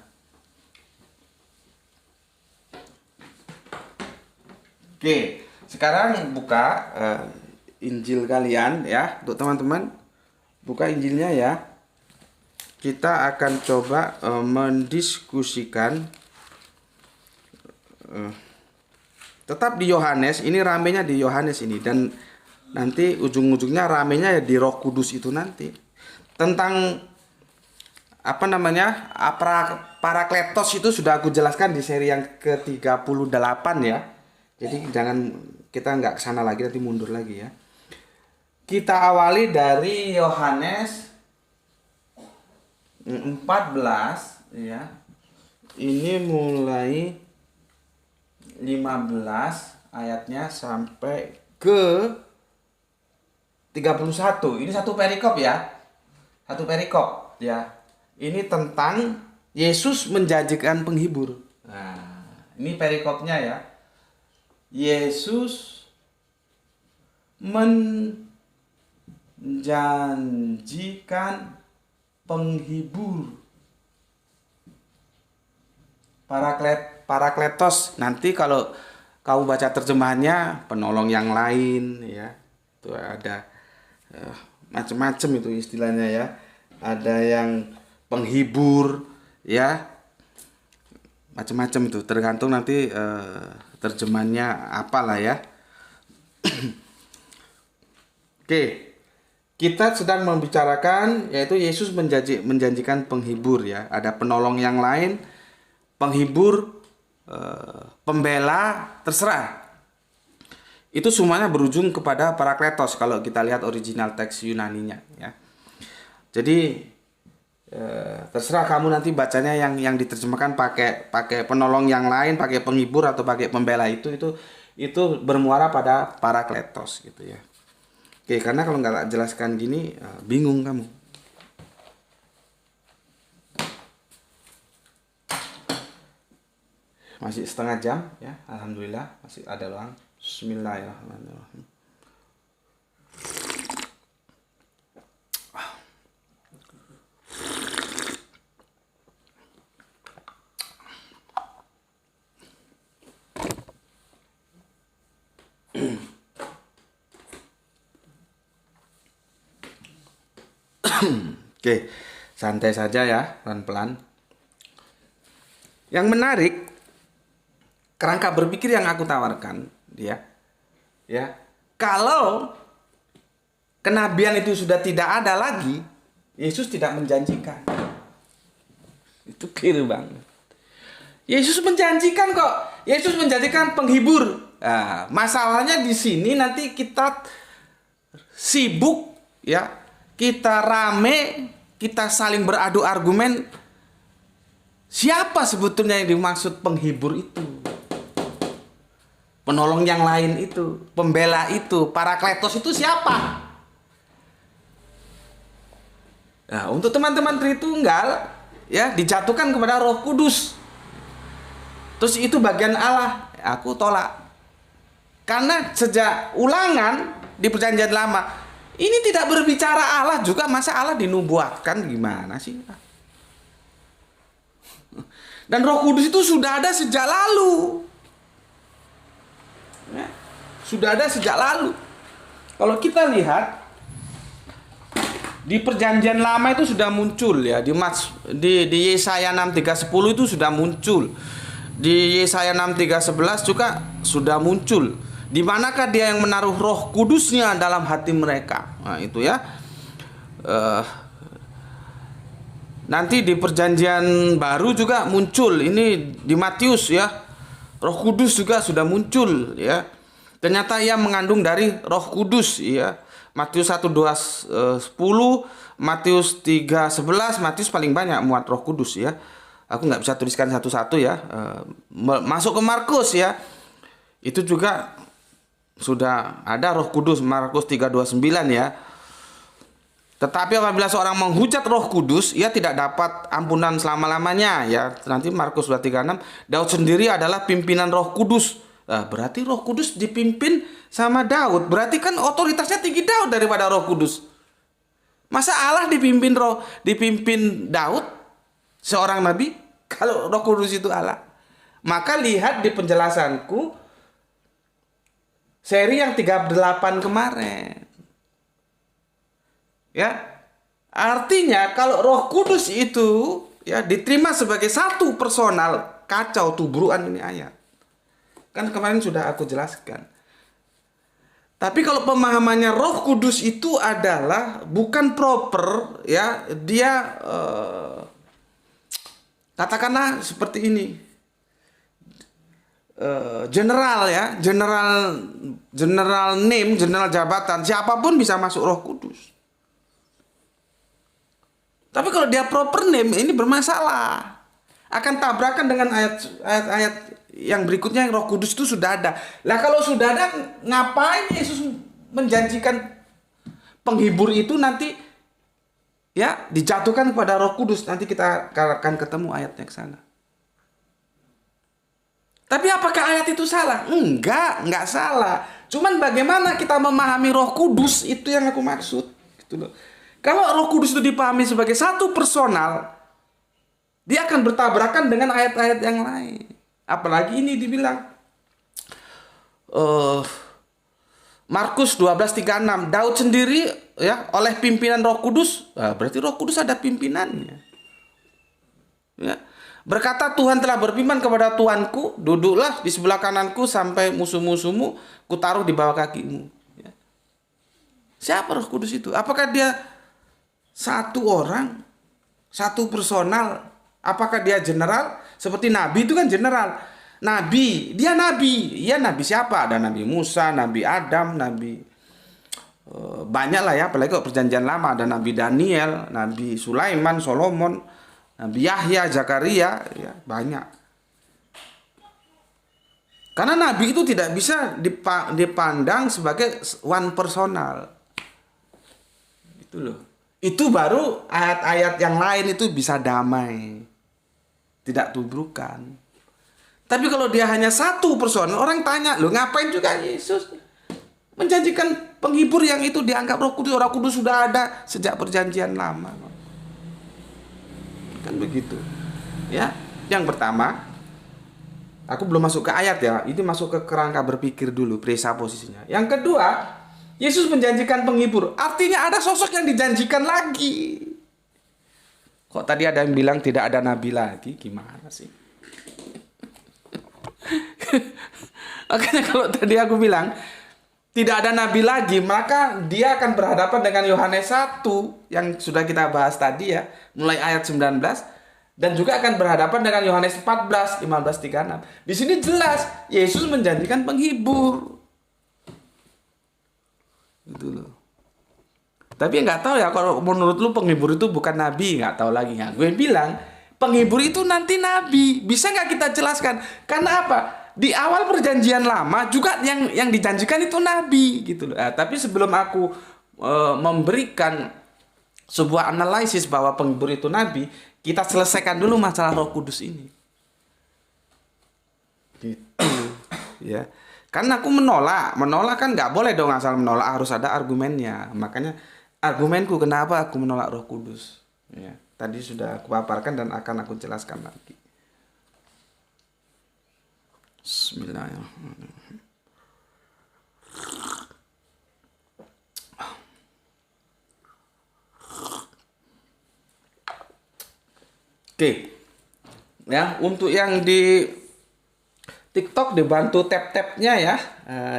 Oke, sekarang buka Injil kalian ya, untuk teman-teman. Buka Injilnya ya. Kita akan coba mendiskusikan tetap di Yohanes. Ini ramenya di Yohanes ini, dan nanti ujung-ujungnya ramenya ya di Roh Kudus itu nanti. Tentang apa namanya? Parakletos itu sudah aku jelaskan di seri yang ke-38 ya. Jadi kita nggak kesana lagi, nanti mundur lagi ya. Kita awali dari Yohanes 14 ya. Ini mulai 15 ayatnya sampai ke 31. Ini satu perikop ya. Satu perikop ya. Ini tentang Yesus menjanjikan penghibur. Nah, ini perikopnya ya. Yesus menjanjikan penghibur, parakletos. Nanti kalau kau baca terjemahannya penolong yang lain ya. Itu ada macam-macam itu istilahnya ya. Ada yang penghibur ya. Macam-macam itu, tergantung nanti terjemahannya apalah ya. Oke, kita sedang membicarakan yaitu Yesus menjanjikan penghibur ya. Ada penolong yang lain, penghibur, pembela, terserah. Itu semuanya berujung kepada parakletos kalau kita lihat original teks Yunaninya ya. Jadi terserah kamu nanti bacanya yang diterjemahkan pakai penolong yang lain, pakai penghibur atau pakai pembela, itu bermuara pada parakletos gitu ya. Oke, karena kalau nggak jelaskan gini bingung kamu. Masih setengah jam ya, alhamdulillah masih ada luang. Bismillahirrahmanirrahim. Oke, santai saja ya, pelan-pelan. Yang menarik, kerangka berpikir yang aku tawarkan, ya. Kalau kenabian itu sudah tidak ada lagi, Yesus tidak menjanjikan. Itu clear banget. Yesus menjanjikan kok. Yesus menjanjikan penghibur. Nah, masalahnya di sini nanti kita sibuk ya. Kita rame, kita saling beradu argumen. Siapa sebetulnya yang dimaksud penghibur itu? Penolong yang lain itu, pembela itu, parakletos itu siapa? Nah, untuk teman-teman Tritunggal ya dijatuhkan kepada Roh Kudus. terus itu bagian Allah. Aku tolak. Karena sejak Ulangan di Perjanjian Lama ini tidak berbicara Allah juga, masa Allah dinubuatkan, gimana sih? Dan Roh Kudus itu sudah ada sejak lalu. Ya, sudah ada sejak lalu. Kalau kita lihat di Perjanjian Lama itu sudah muncul ya, di Yesaya 6:3-10 itu sudah muncul. Di Yesaya 6:3-11 juga sudah muncul. Di manakah dia yang menaruh Roh Kudusnya dalam hati mereka? Nah, itu ya. Nanti di Perjanjian Baru juga muncul. Ini di Matius ya. Roh Kudus juga sudah muncul ya. Ternyata ia mengandung dari Roh Kudus ya. Matius 1:10, Matius 3:11, Matius paling banyak muat Roh Kudus ya. Aku nggak bisa tuliskan satu-satu ya. Masuk ke Markus ya. Itu juga sudah ada Roh Kudus, Markus 3:29 ya. Tetapi apabila seorang menghujat Roh Kudus, ia tidak dapat ampunan selama-lamanya ya. Nanti Markus 2:36, Daud sendiri adalah pimpinan Roh Kudus. Nah, berarti Roh Kudus dipimpin sama Daud. Berarti kan otoritasnya tinggi Daud daripada Roh Kudus. Masa Allah dipimpin Daud, seorang nabi, kalau Roh Kudus itu Allah? Maka lihat di penjelasanku seri yang 38 kemarin. Ya. Artinya kalau Roh Kudus itu ya diterima sebagai satu personal, kacau tubruan ini ayat. Kan kemarin sudah aku jelaskan. Tapi kalau pemahamannya Roh Kudus itu adalah bukan proper ya, dia katakanlah seperti ini. General ya, general name, general jabatan, siapapun bisa masuk Roh Kudus. Tapi kalau dia proper name ini bermasalah. Akan tabrakan dengan ayat-ayat yang berikutnya yang Roh Kudus itu sudah ada. Lah kalau sudah ada, ngapain Yesus menjanjikan penghibur itu nanti ya dijatuhkan kepada Roh Kudus? Nanti kita akan ketemu ayatnya ke sana. Tapi apakah ayat itu salah? Enggak salah. Cuman bagaimana kita memahami Roh Kudus itu yang aku maksud. Gitu loh. Kalau Roh Kudus itu dipahami sebagai satu personal, dia akan bertabrakan dengan ayat-ayat yang lain. Apalagi ini dibilang Markus 12:36, Daud sendiri ya oleh pimpinan Roh Kudus. Berarti Roh Kudus ada pimpinannya. Ya. Berkata, Tuhan telah berfirman kepada Tuanku, duduklah di sebelah kananku sampai musuh-musuhmu kutaruh di bawah kakimu. Ya. Siapa Roh Kudus itu? Apakah dia satu orang, satu personal? Apakah dia general? Seperti Nabi itu kan general. Nabi, dia Nabi. Iya, Nabi siapa? Ada Nabi Musa, Nabi Adam, Nabi banyak lah ya. Apalagi kalau Perjanjian Lama ada Nabi Daniel, Nabi Sulaiman, Solomon, Nabi Yahya, Zakaria, ya banyak. Karena Nabi itu tidak bisa dipandang sebagai one personal. Itu loh. Itu baru ayat-ayat yang lain itu bisa damai. Tidak tubrukan. Tapi kalau dia hanya satu personal, orang tanya, loh ngapain juga Yesus menjanjikan penghibur yang itu dianggap Roh Kudus? Roh Kudus sudah ada sejak Perjanjian Lama. Kan begitu. Ya, yang pertama, aku belum masuk ke ayat ya. Ini masuk ke kerangka berpikir dulu, presaposisinya. Yang kedua, Yesus menjanjikan penghibur. Artinya ada sosok yang dijanjikan lagi. Kok tadi ada yang bilang tidak ada nabi lagi? Gimana sih? Makanya kalau tadi aku bilang tidak ada nabi lagi, maka dia akan berhadapan dengan Yohanes 1 yang sudah kita bahas tadi ya, mulai ayat 19, dan juga akan berhadapan dengan Yohanes 14, 15-36. Di sini jelas Yesus menjanjikan penghibur. Gitu loh. Tapi nggak tahu ya, kalau menurut lu penghibur itu bukan nabi, nggak tahu lagi. Nggak, gue bilang penghibur itu nanti nabi. Bisa nggak kita jelaskan? Karena apa? Di awal Perjanjian Lama juga yang dijanjikan itu nabi, gitu loh. Tapi sebelum aku memberikan sebuah analisis bahwa penghibur itu nabi, kita selesaikan dulu masalah Roh Kudus ini. Gitu. Ya. Karena aku menolak kan nggak boleh dong asal menolak, harus ada argumennya. Makanya argumenku kenapa aku menolak Roh Kudus. Ya. Tadi sudah aku paparkan dan akan aku jelaskan lagi. Bismillahirrahmanirrahim. Oke. Ya, untuk yang di TikTok dibantu tap-tapnya ya.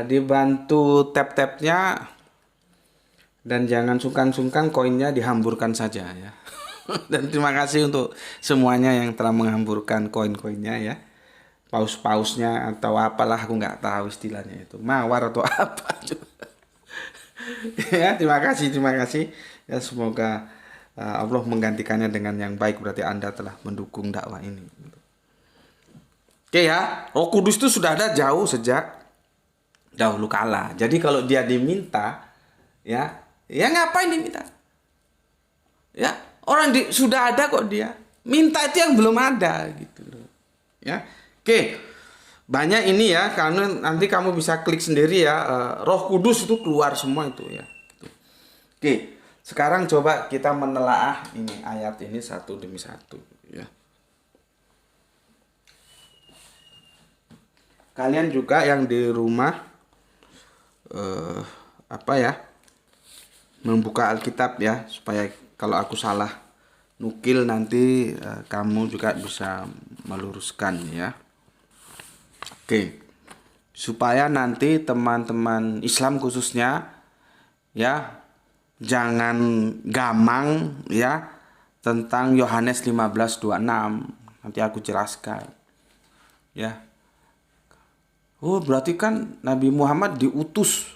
Dibantu tap-tapnya dan jangan sungkan-sungkan koinnya dihamburkan saja ya. Dan terima kasih untuk semuanya yang telah menghamburkan koin-koinnya ya. Paus-pausnya atau apalah aku nggak tahu istilahnya itu. Mawar atau apa. Ya, terima kasih. Ya, semoga Allah menggantikannya dengan yang baik, berarti Anda telah mendukung dakwah ini. Oke ya, Roh Kudus itu sudah ada jauh sejak dahulu kala. Jadi kalau dia diminta, ya ngapain diminta? Ya, sudah ada kok dia. Minta itu yang belum ada gitu loh. Ya. Oke. Banyak ini ya, karena nanti kamu bisa klik sendiri ya. Roh Kudus itu keluar semua itu ya. Oke. Sekarang coba kita menelaah ini ayat ini satu demi satu ya. Kalian juga yang di rumah membuka Alkitab ya, supaya kalau aku salah nukil nanti kamu juga bisa meluruskan ya. Oke. Supaya nanti teman-teman Islam khususnya ya jangan gamang ya tentang Yohanes 15:26. Nanti aku jelaskan. Ya. Oh, berarti kan Nabi Muhammad diutus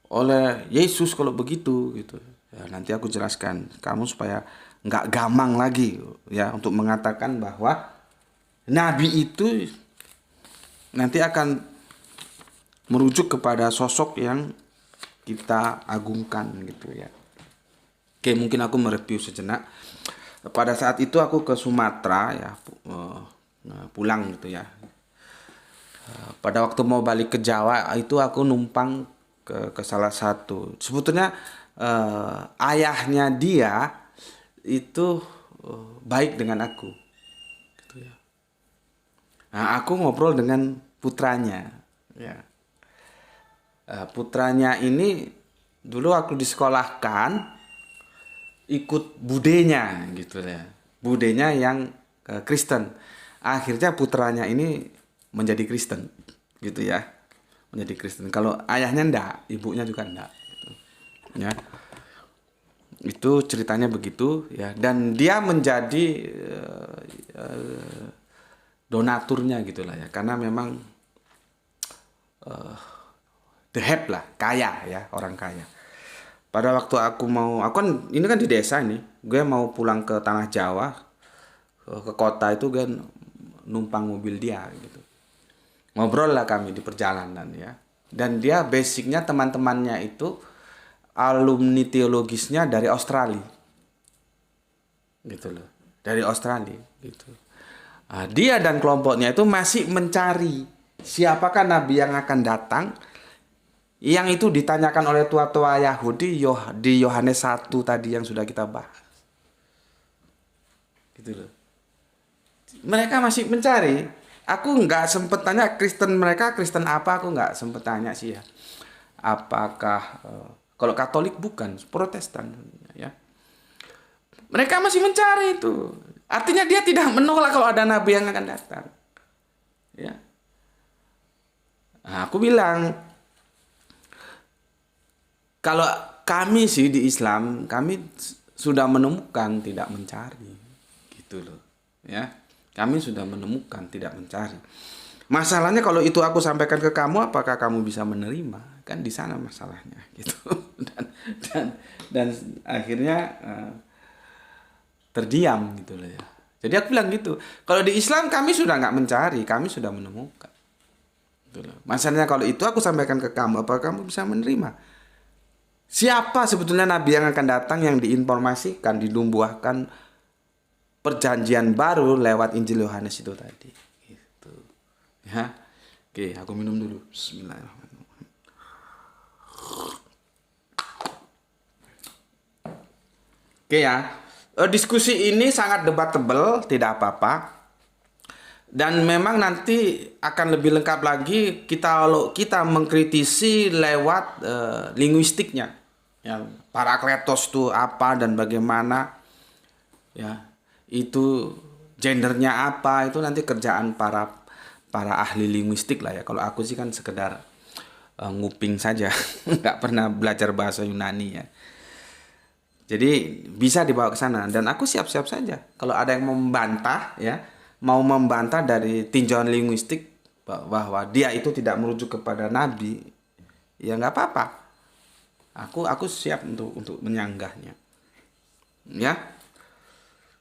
oleh Yesus kalau begitu gitu. Ya, nanti aku jelaskan kamu supaya nggak gamang lagi ya untuk mengatakan bahwa Nabi itu nanti akan merujuk kepada sosok yang kita agungkan gitu ya. Oke, mungkin aku mereview sejenak. Pada saat itu aku ke Sumatera ya, pulang gitu ya. Pada waktu mau balik ke Jawa itu aku numpang ke salah satu. Sebetulnya ayahnya dia itu baik dengan aku. Gitu ya. Nah, aku ngobrol dengan putranya. Ya. Putranya ini dulu aku disekolahkan ikut budenya gitu ya. Budenya yang Kristen. Akhirnya putranya ini menjadi Kristen gitu ya, menjadi Kristen. Kalau ayahnya enggak, ibunya juga enggak gitu. Ya, itu ceritanya begitu ya, dan dia menjadi donaturnya gitulah ya, karena memang the have lah, kaya ya, orang kaya. Pada waktu aku kan ini kan di desa ini, gue mau pulang ke tanah Jawa, ke kota itu gue numpang mobil dia gitu. Ngobrol lah kami di perjalanan ya. Dan dia basicnya teman-temannya itu alumni teologisnya dari Australia. Gitu loh. Dari Australia gitu. Nah, dia dan kelompoknya itu masih mencari siapakah nabi yang akan datang. Yang itu ditanyakan oleh tua-tua Yahudi di Yohanes 1 tadi yang sudah kita bahas. Gitu loh. Mereka masih mencari. Aku nggak sempet tanya mereka Kristen apa, aku nggak sempet tanya sih ya. Apakah kalau Katolik bukan, Protestan ya. Mereka masih mencari itu. Artinya dia tidak menolak kalau ada nabi yang akan datang. Ya. Nah, aku bilang kalau kami sih di Islam, kami sudah menemukan tidak mencari. Gitu loh. Ya. Kami sudah menemukan, tidak mencari. Masalahnya kalau itu aku sampaikan ke kamu, apakah kamu bisa menerima? Kan di sana masalahnya, gitu. Dan akhirnya terdiam, gitu loh ya. Jadi aku bilang gitu. Kalau di Islam kami sudah nggak mencari, kami sudah menemukan. Gitu loh. Masalahnya kalau itu aku sampaikan ke kamu, apakah kamu bisa menerima? Siapa sebetulnya nabi yang akan datang yang diinformasikan, dinubuahkan perjanjian baru lewat Injil Yohanes itu tadi gitu. Ya. Oke, aku minum dulu. Bismillahirrahmanirrahim. Oke ya. Diskusi ini sangat debatable, tidak apa-apa. Dan memang nanti akan lebih lengkap lagi kalau kita mengkritisi lewat linguistiknya. Ya, Parakletos itu apa dan bagaimana? Ya, itu gendernya apa? Itu nanti kerjaan para ahli linguistik lah ya. Kalau aku sih kan sekedar nguping saja, nggak pernah belajar bahasa Yunani ya. Jadi bisa dibawa ke sana dan aku siap-siap saja. Kalau ada yang membantah ya, mau membantah dari tinjauan linguistik bahwa dia itu tidak merujuk kepada nabi, ya nggak apa-apa. Aku siap untuk menyanggahnya. Ya.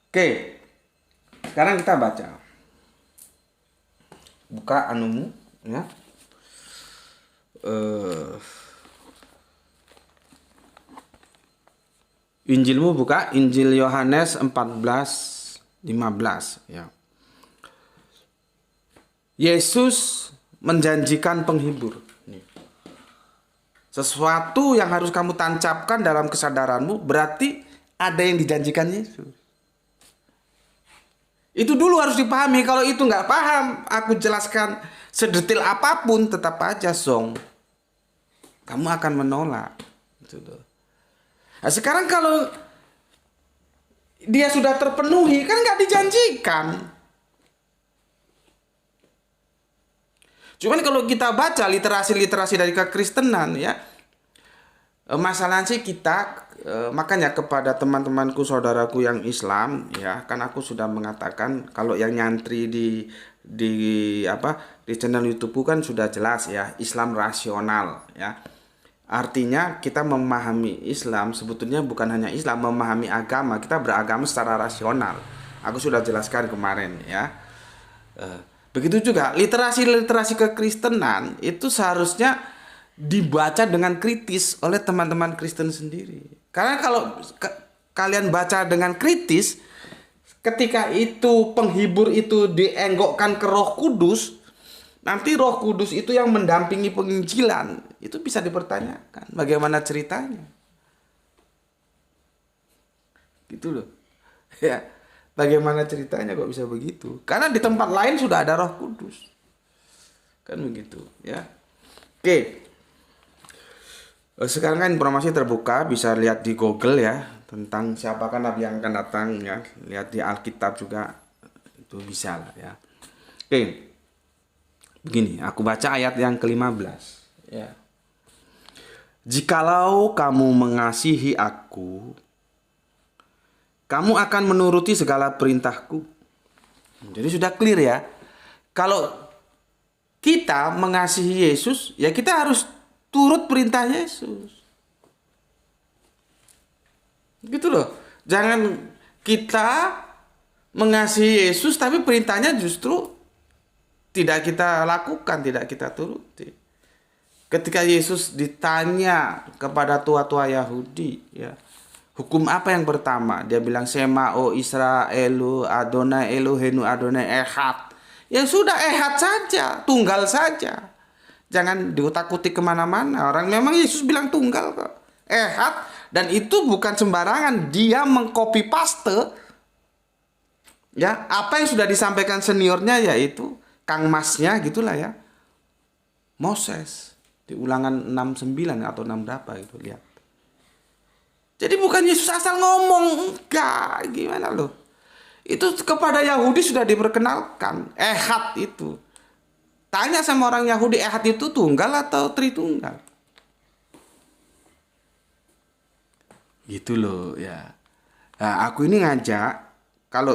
Oke. Sekarang kita baca. Buka anumu ya. Injilmu buka Injil Yohanes 14:15 ya. Yesus menjanjikan penghibur. Sesuatu yang harus kamu tancapkan dalam kesadaranmu berarti ada yang dijanjikan Yesus. Itu dulu harus dipahami. Kalau itu nggak paham, aku jelaskan sedetail apapun tetap aja song. Kamu akan menolak. Nah, sekarang kalau dia sudah terpenuhi kan nggak dijanjikan. Cuman kalau kita baca literasi dari kekristenan ya, masalahnya sih kita makanya kepada teman-temanku saudaraku yang Islam ya, kan aku sudah mengatakan kalau yang nyantri di channel YouTubeku kan sudah jelas ya, Islam rasional ya. Artinya kita memahami Islam sebetulnya bukan hanya Islam, memahami agama, kita beragama secara rasional. Aku sudah jelaskan kemarin ya. Begitu juga literasi kekristenan itu seharusnya dibaca dengan kritis oleh teman-teman Kristen sendiri. Karena kalau kalian baca dengan kritis, ketika itu penghibur itu dienggokkan ke Roh Kudus, nanti Roh Kudus itu yang mendampingi penginjilan, itu bisa dipertanyakan bagaimana ceritanya. Gitu loh. Ya, bagaimana ceritanya kok bisa begitu? Karena di tempat lain sudah ada Roh Kudus. Kan begitu, ya. Oke. Sekarang kan informasi terbuka, bisa lihat di Google ya, tentang siapakah nabi yang akan datang ya. Lihat di Alkitab juga itu bisa lah ya. Oke. Begini, aku baca ayat yang ke-15 ya. Jikalau kamu mengasihi aku, kamu akan menuruti segala perintahku. Jadi sudah clear ya. Kalau kita mengasihi Yesus, ya kita harus turut perintah Yesus. Gitu loh. Jangan kita mengasihi Yesus tapi perintahnya justru tidak kita lakukan, tidak kita turuti. Ketika Yesus ditanya kepada tua-tua Yahudi, ya, hukum apa yang pertama? Dia bilang Sema o Israelu Adonai Elohenu Adonai Ehad. Ya sudah ehad saja, tunggal saja. Jangan diutak-utik kemana-mana. Orang memang Yesus bilang tunggal kok. Ehad, dan itu bukan sembarangan. Dia mengcopy paste ya apa yang sudah disampaikan seniornya, yaitu Kang Masnya gitulah ya, Moses di Ulangan 69 atau 6 berapa itu, lihat. Jadi bukan Yesus asal ngomong, enggak, gimana loh. Itu kepada Yahudi sudah diperkenalkan ehad itu. Tanya sama orang Yahudi, ehad itu tunggal atau tritunggal? Gitu loh ya. Nah, aku ini ngajak, kalau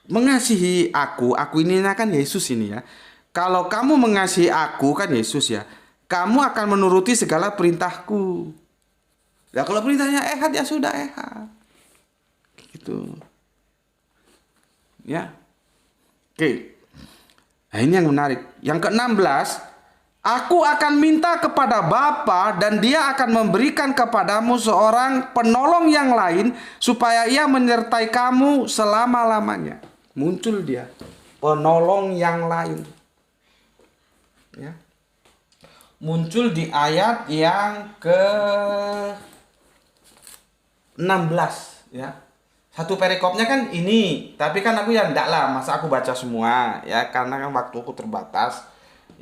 mengasihi aku ini kan Yesus ini ya. Kalau kamu mengasihi aku kan Yesus ya, kamu akan menuruti segala perintahku. Ya kalau perintahnya ehad ya sudah ehad. Gitu. Ya. Oke. Nah ini yang menarik. Yang ke-16, aku akan minta kepada Bapa dan dia akan memberikan kepadamu seorang penolong yang lain supaya ia menyertai kamu selama-lamanya. Muncul dia, penolong yang lain. ya. Muncul di ayat yang ke 16 ya. Satu perikopnya kan ini, tapi kan aku ya enggak lah, masa aku baca semua ya, karena kan waktu aku terbatas.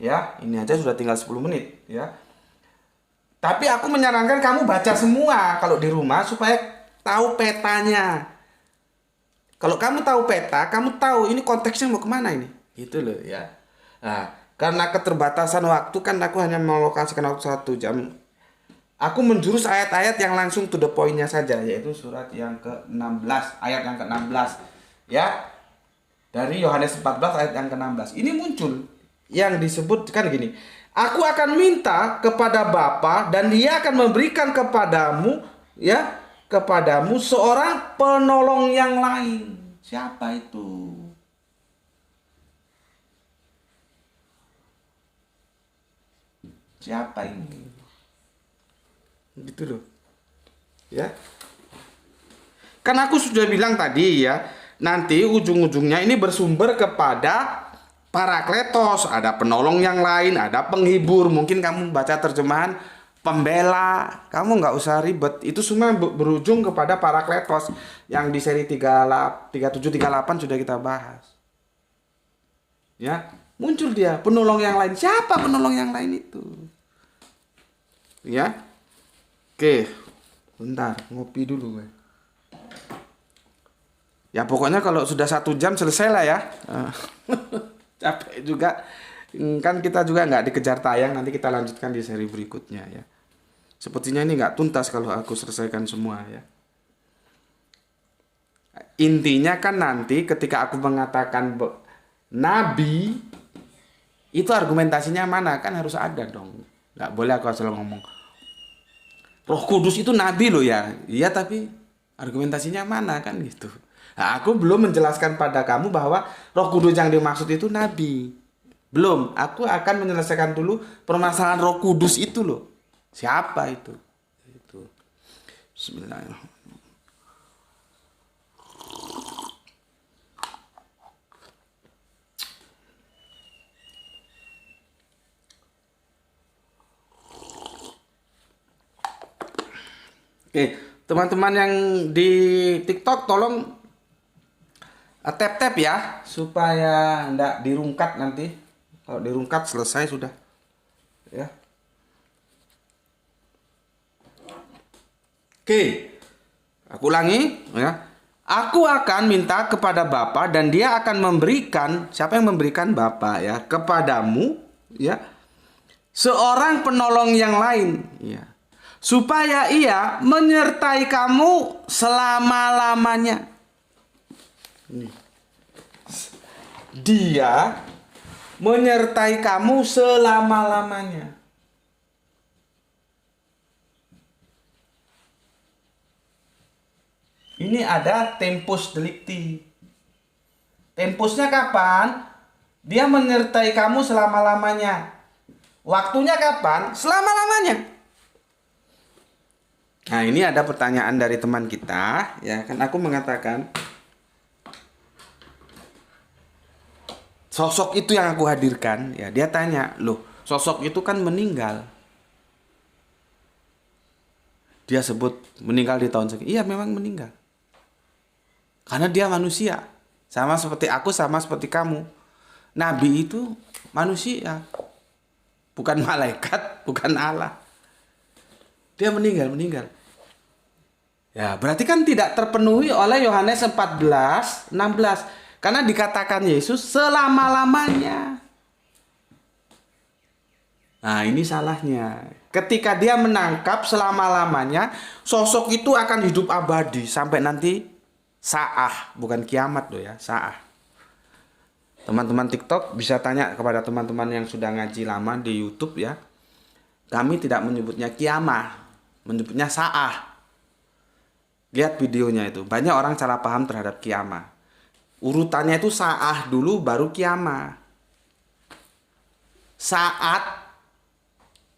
Ya, ini aja sudah tinggal 10 menit ya. Tapi aku menyarankan kamu baca semua kalau di rumah supaya tahu petanya. Kalau kamu tahu peta, kamu tahu ini konteksnya mau kemana ini. Gitu loh ya. Nah, karena keterbatasan waktu kan aku hanya melokasikan waktu 1 jam. Aku menjurus ayat-ayat yang langsung to the point-nya saja, yaitu surat yang ke-16, ayat yang ke-16. Ya. Dari Yohanes 14 ayat yang ke-16. Ini muncul yang disebut kan gini. Aku akan minta kepada Bapa dan Dia akan memberikan kepadamu ya, kepadamu seorang penolong yang lain. Siapa itu? Siapa ini? Gitu loh. Ya. Kan aku sudah bilang tadi ya, nanti ujung-ujungnya ini bersumber kepada Parakletos, ada penolong yang lain, ada penghibur. Mungkin kamu baca terjemahan pembela, kamu nggak usah ribet. Itu semua berujung kepada Parakletos yang di seri 3738 sudah kita bahas. Ya, muncul dia penolong yang lain. Siapa penolong yang lain itu? Ya, oke, bentar ngopi dulu gue. Ya pokoknya kalau sudah 1 jam selesai lah ya. Capek juga. Kan kita juga nggak dikejar tayang. Nanti kita lanjutkan di seri berikutnya ya. Sepertinya ini nggak tuntas kalau aku selesaikan semua ya. Intinya kan nanti ketika aku mengatakan Nabi, itu argumentasinya mana? Kan harus ada dong. Nggak boleh aku asal ngomong Roh Kudus itu Nabi loh ya. Iya tapi argumentasinya mana kan gitu. Nah, aku belum menjelaskan pada kamu bahwa Roh Kudus yang dimaksud itu Nabi. Belum. Aku akan menyelesaikan dulu permasalahan Roh Kudus itu loh. Siapa itu? Itu. Bismillahirrahmanirrahim. Oke, teman-teman yang di TikTok tolong tap-tap ya supaya enggak dirungkat nanti. Kalau dirungkat selesai sudah. Ya. Oke. Aku ulangi ya. Aku akan minta kepada Bapa dan Dia akan memberikan, siapa yang memberikan? Bapa ya, kepadamu ya, seorang penolong yang lain ya. Supaya Ia menyertai kamu selama-lamanya. Dia menyertai kamu selama-lamanya. Ini ada tempus delicti. Tempusnya kapan? Dia menyertai kamu selama-lamanya. Waktunya kapan? Selama-lamanya. Nah, ini ada pertanyaan dari teman kita, ya kan aku mengatakan sosok itu yang aku hadirkan, ya dia tanya, loh sosok itu kan meninggal. Dia sebut meninggal di tahun sekian. Iya memang meninggal. Karena dia manusia. Sama seperti aku, sama seperti kamu. Nabi itu manusia. Bukan malaikat, bukan Allah. Dia meninggal. Ya berarti kan tidak terpenuhi oleh Yohanes 14, 16. Karena dikatakan Yesus selama-lamanya. Nah ini salahnya. Ketika dia menangkap selama-lamanya, sosok itu akan hidup abadi sampai nanti sa'ah. Bukan kiamat loh ya, sa'ah. Teman-teman TikTok bisa tanya kepada teman-teman yang sudah ngaji lama di YouTube ya. Kami tidak menyebutnya kiamah, menyebutnya sa'ah. Lihat videonya itu. Banyak orang salah paham terhadap kiamah. Urutannya itu sa'ah dulu baru kiamah. Saat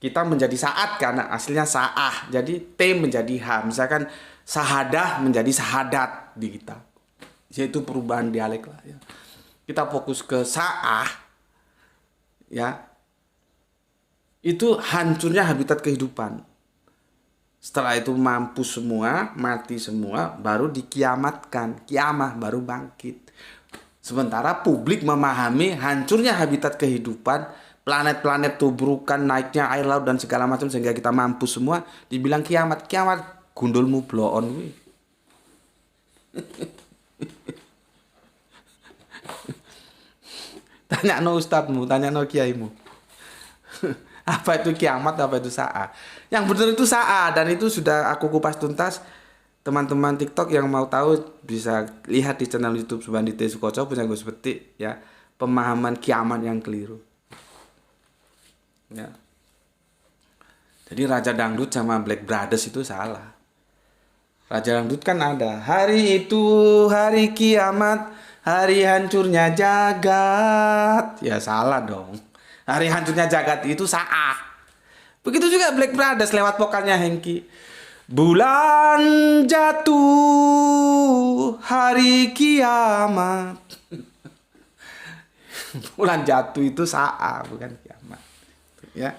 kita menjadi saat karena aslinya sa'ah. Jadi T menjadi H. Misalkan sahadah menjadi sahadat di kita. Yaitu perubahan dialek lah ya. Kita fokus ke sa'ah ya. Itu hancurnya habitat kehidupan. Setelah itu mampus semua, mati semua, baru dikiamatkan. Kiamah baru bangkit. Sementara publik memahami hancurnya habitat kehidupan, planet-planet tubrukan, naiknya air laut dan segala macam sehingga kita mampus semua, dibilang kiamat. Kiamat gundulmu blow on. Tanya no ustadmu, tanya no kiaimu. Apa itu kiamat, apa itu sa'a. Yang benar itu sa'a, dan itu sudah aku kupas tuntas. Teman-teman TikTok yang mau tahu bisa lihat di channel YouTube Subandite Sukoco punya Gus Betik ya, pemahaman kiamat yang keliru. Ya. Jadi Raja Dangdut sama Black Brothers itu salah. Raja Dangdut kan ada, hari itu hari kiamat, hari hancurnya jagat. Ya salah dong. Hari hancurnya jagat itu saat. Begitu juga Black Brothers lewat vokalnya Hengki. Bulan jatuh, hari kiamat. Bulan jatuh itu saat, bukan kiamat. Ya.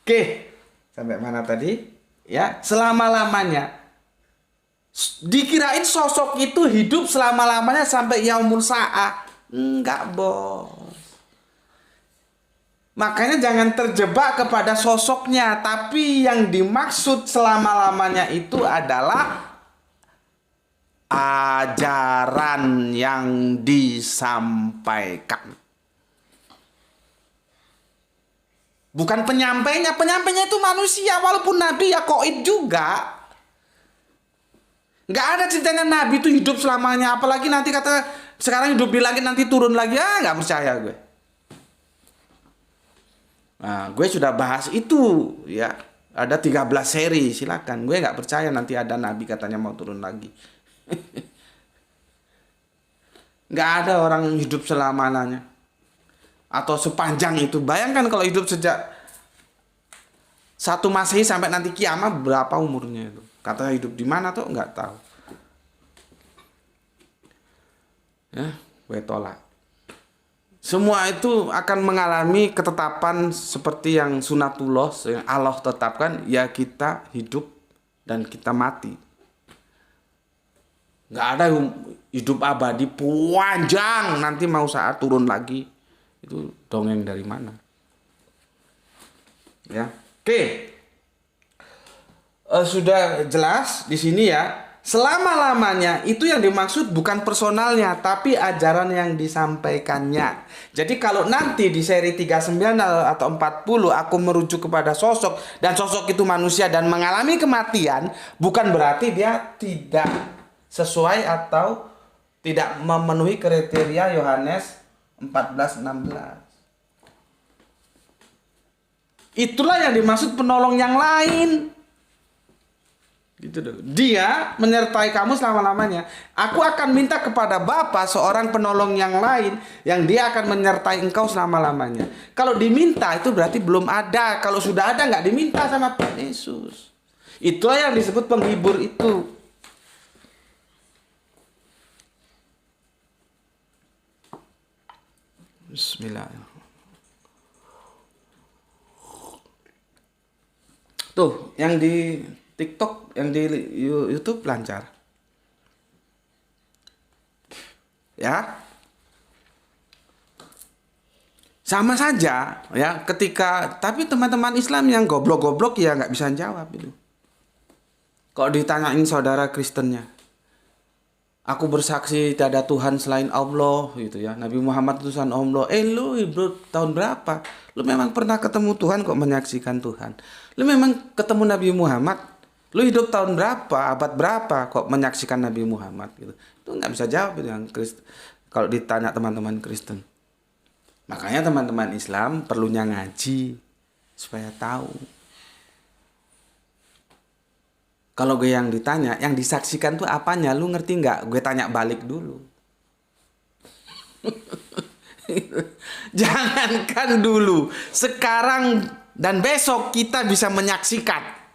Oke, sampai mana tadi? Ya, selama-lamanya. Dikirain sosok itu hidup selama-lamanya sampai yaumul sa'ah. Enggak, bos. Makanya jangan terjebak kepada sosoknya, tapi yang dimaksud selama-lamanya itu adalah ajaran yang disampaikan. Bukan penyampainya, penyampainya itu manusia, walaupun nabi ya qaid juga. Nggak ada ceritanya nabi itu hidup selamanya, apalagi nanti kata sekarang hidup di langit nanti turun lagi, nggak percaya gue. Nah, gue sudah bahas itu ya. Ada 13 seri, silakan. Gue nggak percaya nanti ada nabi katanya mau turun lagi. Nggak ada orang hidup selamanya atau sepanjang itu. Bayangkan kalau hidup sejak 1 Masehi sampai nanti kiamat, berapa umurnya itu? Kata hidup di mana tuh nggak tahu. Ya, gue tolak. Semua itu akan mengalami ketetapan seperti yang sunatullah, yang Allah tetapkan, ya kita hidup dan kita mati. Nggak ada hidup abadi panjang, nanti mau saat turun lagi. Itu dongeng dari mana? Ya, oke. Sudah jelas di sini ya. Selama-lamanya itu yang dimaksud bukan personalnya, tapi ajaran yang disampaikannya. Jadi kalau nanti di seri 39 atau 40 aku merujuk kepada sosok, dan sosok itu manusia dan mengalami kematian, bukan berarti dia tidak sesuai atau tidak memenuhi kriteria Yohanes 14:16. Itulah yang dimaksud penolong yang lain. Gitu dong. Dia menyertai kamu selama-lamanya. Aku akan minta kepada Bapa seorang penolong yang lain yang dia akan menyertai engkau selama-lamanya. Kalau diminta itu berarti belum ada. Kalau sudah ada nggak diminta sama Tuhan Yesus. Itulah yang disebut penghibur itu. Bismillahirrahmanirrahim. Tuh, yang di TikTok, yang di YouTube lancar. Ya. Sama saja ya ketika, tapi teman-teman Islam yang goblok-goblok ya nggak bisa jawab itu. Kok ditanyain saudara Kristennya, aku bersaksi tidak ada Tuhan selain Allah gitu ya. Nabi Muhammad utusan Allah. Lu bro, tahun berapa? Lu memang pernah ketemu Tuhan kok menyaksikan Tuhan? Lu memang ketemu Nabi Muhammad? Lu hidup tahun berapa, abad berapa kok menyaksikan Nabi Muhammad gitu. Itu nggak bisa jawab yang Kristen. Kalau ditanya teman-teman Kristen. Makanya teman-teman Islam perlunya ngaji supaya tahu. Kalau gue yang ditanya, yang disaksikan tuh apanya, lu ngerti nggak? Gue tanya balik dulu. Jangankan dulu, sekarang dan besok kita bisa menyaksikan.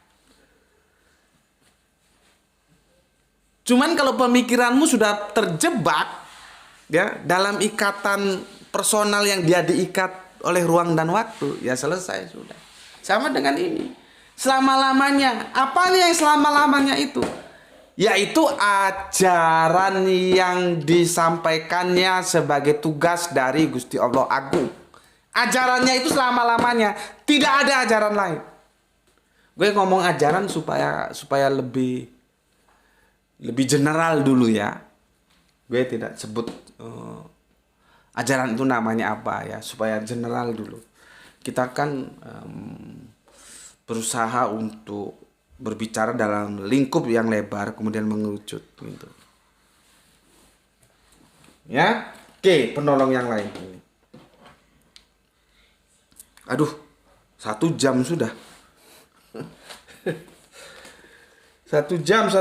Cuman kalau pemikiranmu sudah terjebak ya dalam ikatan personal yang dia diikat oleh ruang dan waktu, ya selesai sudah. Sama dengan ini. Selama-lamanya. Apa nih yang selama-lamanya itu? Yaitu ajaran yang disampaikannya sebagai tugas dari Gusti Allah Agung. Ajarannya itu selama-lamanya. Tidak ada ajaran lain. Gue ngomong ajaran supaya lebih general dulu ya. Gue tidak sebut ajaran itu namanya apa ya, supaya general dulu. Kita kan berusaha untuk berbicara dalam lingkup yang lebar kemudian mengerucut gitu. Ya, oke, penolong yang lain. Aduh, 1 jam sudah. 1 jam.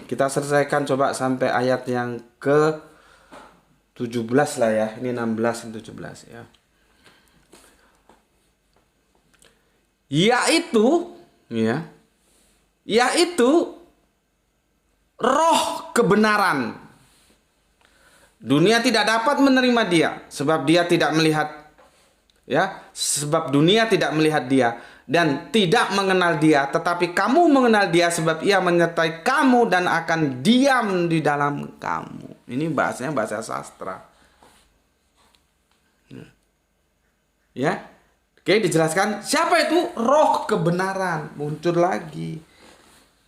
Kita selesaikan coba sampai ayat yang ke 17 lah ya. Ini 16 dan 17 ya. Yaitu roh kebenaran. Dunia tidak dapat menerima dia sebab dia tidak melihat sebab dunia tidak melihat dia dan tidak mengenal dia, tetapi kamu mengenal dia sebab ia menyertai kamu dan akan diam di dalam kamu. Ini bahasanya bahasa sastra. Ya. Oke, dijelaskan siapa itu roh kebenaran, muncul lagi.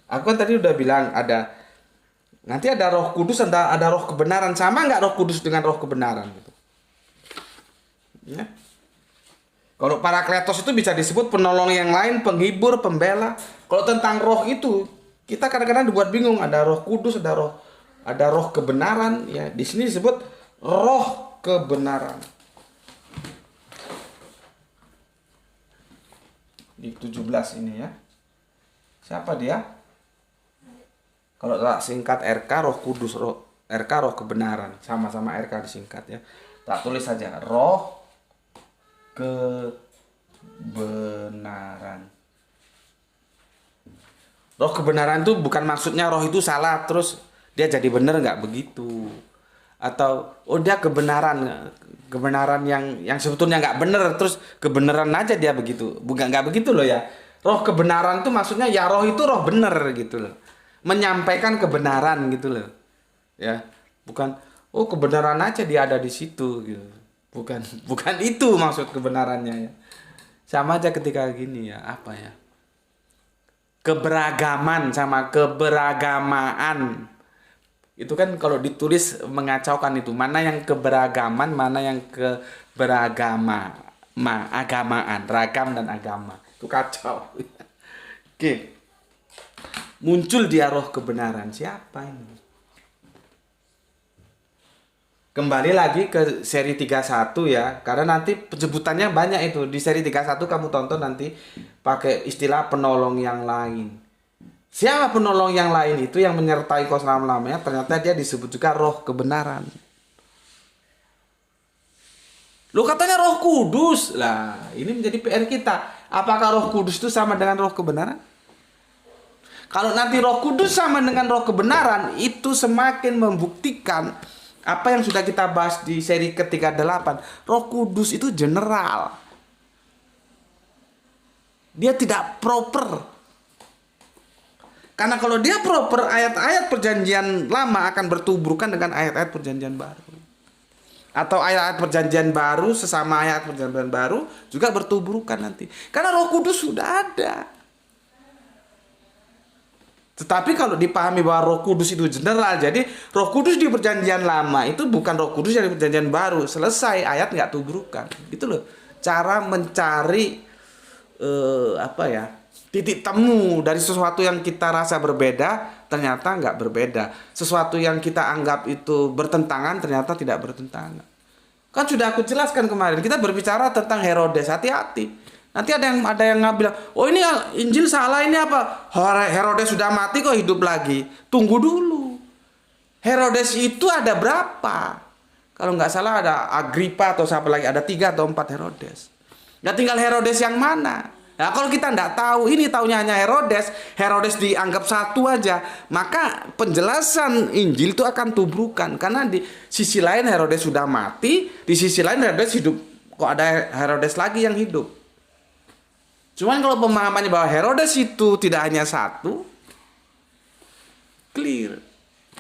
Aku kan tadi udah bilang nanti ada Roh Kudus, ada roh kebenaran. Sama nggak Roh Kudus dengan roh kebenaran gitu? Ya. Kalau Parakletos itu bisa disebut penolong yang lain, penghibur, pembela. Kalau tentang roh itu kita kadang-kadang dibuat bingung. Ada Roh Kudus, ada roh kebenaran. Ya, di sini disebut roh kebenaran. Di 17 ini ya. Siapa dia? Kalau tak singkat RK Roh Kudus, RK roh kebenaran. Sama-sama RK disingkat ya. Tak tulis saja roh kebenaran. Roh kebenaran itu bukan maksudnya roh itu salah terus dia jadi benar, nggak begitu. Atau dia kebenaran yang sebetulnya nggak benar terus kebenaran aja dia begitu. Nggak begitu loh ya. Roh kebenaran itu maksudnya ya roh itu roh benar gitu loh. Menyampaikan kebenaran gitu loh. Ya, bukan kebenaran aja dia ada di situ gitu. Bukan itu maksud kebenarannya ya. Sama aja ketika gini ya, apa ya? Keberagaman sama keberagamaan. Itu kan kalau ditulis mengacaukan itu. Mana yang keberagaman, mana yang agamaan, ragam dan agama. Itu kacau. Oke. Muncul dia roh kebenaran. Siapa ini? Kembali lagi ke seri 31 ya. Karena nanti penyebutannya banyak itu. Di seri 31 kamu tonton nanti pakai istilah penolong yang lain. Siapa penolong yang lain itu yang menyertai kau selama-lamanya? Ternyata dia disebut juga roh kebenaran. Lu katanya roh kudus. Lah, ini menjadi PR kita. Apakah roh kudus itu sama dengan roh kebenaran? Kalau nanti roh kudus sama dengan roh kebenaran, itu semakin membuktikan apa yang sudah kita bahas di seri ke-38. Roh kudus itu general. Dia tidak proper. Karena kalau dia proper, ayat-ayat perjanjian lama akan bertuburkan dengan ayat-ayat perjanjian baru. Atau ayat-ayat perjanjian baru sesama ayat perjanjian baru juga bertuburkan nanti. Karena roh kudus sudah ada. Tetapi kalau dipahami bahwa roh kudus itu general, jadi roh kudus di perjanjian lama itu bukan roh kudus yang di perjanjian baru. Selesai, ayat nggak tuburukan. Gitu loh. Cara mencari titik temu dari sesuatu yang kita rasa berbeda, ternyata nggak berbeda. Sesuatu yang kita anggap itu bertentangan, ternyata tidak bertentangan. Kan sudah aku jelaskan kemarin, kita berbicara tentang Herodes, hati-hati. Nanti ada yang bilang, ini Injil salah, ini apa? Herodes sudah mati kok hidup lagi. Tunggu dulu. Herodes itu ada berapa? Kalau nggak salah ada Agripa atau siapa lagi, ada 3 atau 4 Herodes. Nah tinggal Herodes yang mana? Nah kalau kita nggak tahu, ini taunya hanya Herodes dianggap satu aja, maka penjelasan Injil itu akan tubrukan. Karena di sisi lain Herodes sudah mati, di sisi lain Herodes hidup. Kok ada Herodes lagi yang hidup? Cuman kalau pemahamannya bahwa Herodes itu tidak hanya satu, clear.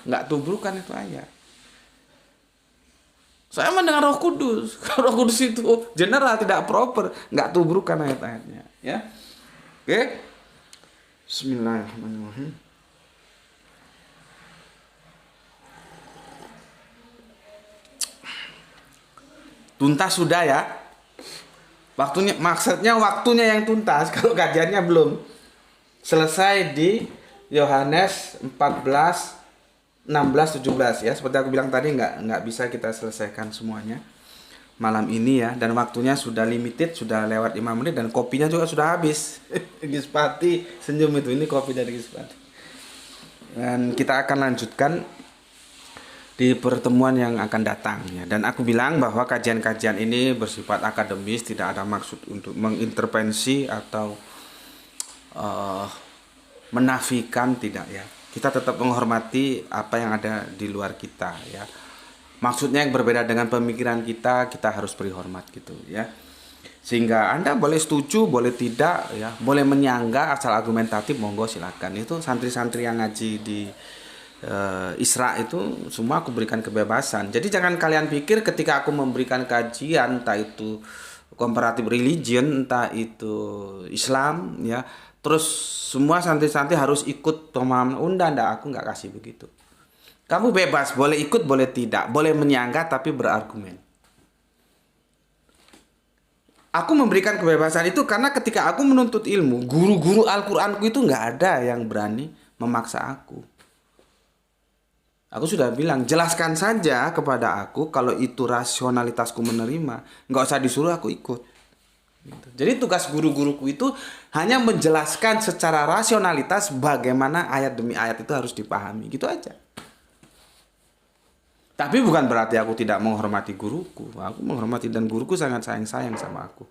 Nggak tubrukan itu ayat. Saya mendengar Roh Kudus. Roh Kudus itu general, tidak proper, nggak tubrukan ayat-ayatnya, ya. Oke. Bismillahirrahmanirrahim. Tuntas sudah ya. Maksudnya waktunya yang tuntas. Kalau kajiannya belum selesai di Yohanes 14 16 17 ya. Seperti aku bilang tadi, nggak bisa kita selesaikan semuanya malam ini ya, dan waktunya sudah limited, sudah lewat 5 menit dan kopinya juga sudah habis. Gispati senyum itu, ini kopi dari Gispati. Dan kita akan lanjutkan di pertemuan yang akan datang ya. Dan aku bilang bahwa kajian-kajian ini bersifat akademis, tidak ada maksud untuk mengintervensi atau menafikan, tidak ya. Kita tetap menghormati apa yang ada di luar kita ya. Maksudnya yang berbeda dengan pemikiran kita, kita harus beri hormat gitu ya. Sehingga Anda boleh setuju, boleh tidak ya, boleh menyanggah, asal argumentatif monggo silakan. Itu santri-santri yang ngaji di Isra itu semua aku berikan kebebasan. Jadi jangan kalian pikir ketika aku memberikan kajian, entah itu comparative religion, entah itu Islam ya, terus semua santri-santri harus ikut pemahaman undang, aku nggak kasih begitu. Kamu bebas, boleh ikut, boleh tidak, boleh menyanggah tapi berargumen. Aku memberikan kebebasan itu karena ketika aku menuntut ilmu, guru-guru Al-Quranku itu nggak ada yang berani memaksa aku. Aku sudah bilang, jelaskan saja kepada aku kalau itu rasionalitasku menerima, nggak usah disuruh aku ikut. Jadi tugas guru-guruku itu hanya menjelaskan secara rasionalitas bagaimana ayat demi ayat itu harus dipahami, gitu aja. Tapi bukan berarti aku tidak menghormati guruku. Aku menghormati dan guruku sangat sayang-sayang sama aku.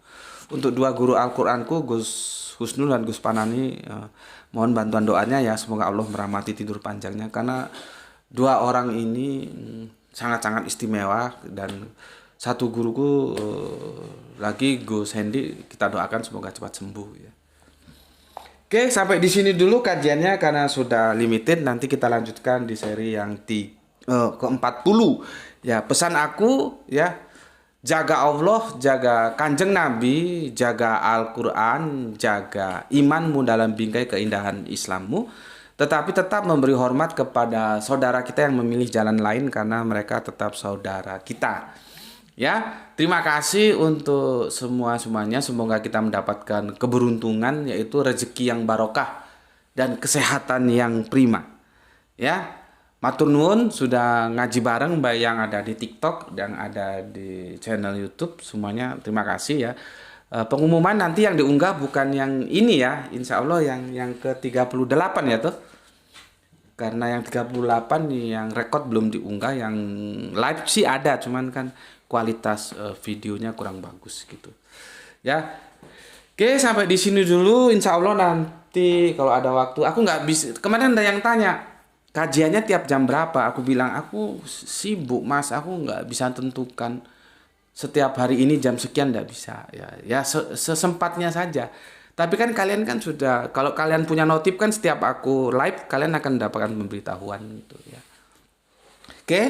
Untuk dua guru Al-Quranku, Gus Husnul dan Gus Panani, mohon bantuan doanya ya, semoga Allah merahmati tidur panjangnya, karena dua orang ini sangat-sangat istimewa. Dan satu guruku lagi, Gus Hendy, kita doakan semoga cepat sembuh ya. Oke, sampai di sini dulu kajiannya karena sudah limited. Nanti kita lanjutkan di seri yang ke-40 ya. Pesan aku ya, jaga Allah, jaga Kanjeng Nabi, jaga Al-Quran, jaga imanmu dalam bingkai keindahan Islammu, tetapi tetap memberi hormat kepada saudara kita yang memilih jalan lain karena mereka tetap saudara kita. Ya, terima kasih untuk semuanya. Semoga kita mendapatkan keberuntungan, yaitu rezeki yang barokah dan kesehatan yang prima. Ya, matur nuwun sudah ngaji bareng baik yang ada di TikTok dan ada di channel YouTube semuanya. Terima kasih ya. Pengumuman nanti yang diunggah bukan yang ini ya, insya Allah yang ke-38 ya tuh. Karena yang 38 yang rekod belum diunggah, yang live sih ada, cuman kan kualitas videonya kurang bagus gitu. Ya. Oke, sampai di sini dulu. Insya Allah nanti kalau ada waktu, aku nggak bisa. Kemarin ada yang tanya, kajiannya tiap jam berapa? Aku bilang, aku sibuk mas, aku nggak bisa tentukan setiap hari ini jam sekian, nggak bisa. Ya sesempatnya saja. Tapi kan kalian kan sudah, kalau kalian punya notif kan setiap aku live, kalian akan mendapatkan pemberitahuan gitu ya. Oke.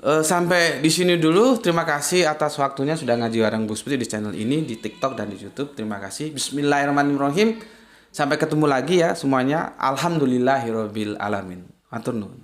Sampai di sini dulu. Terima kasih atas waktunya sudah ngaji bareng Bu Putri di channel ini, di TikTok dan di YouTube. Terima kasih. Bismillahirrahmanirrahim. Sampai ketemu lagi ya semuanya. Alhamdulillahirabbil alamin. Matur nuwun.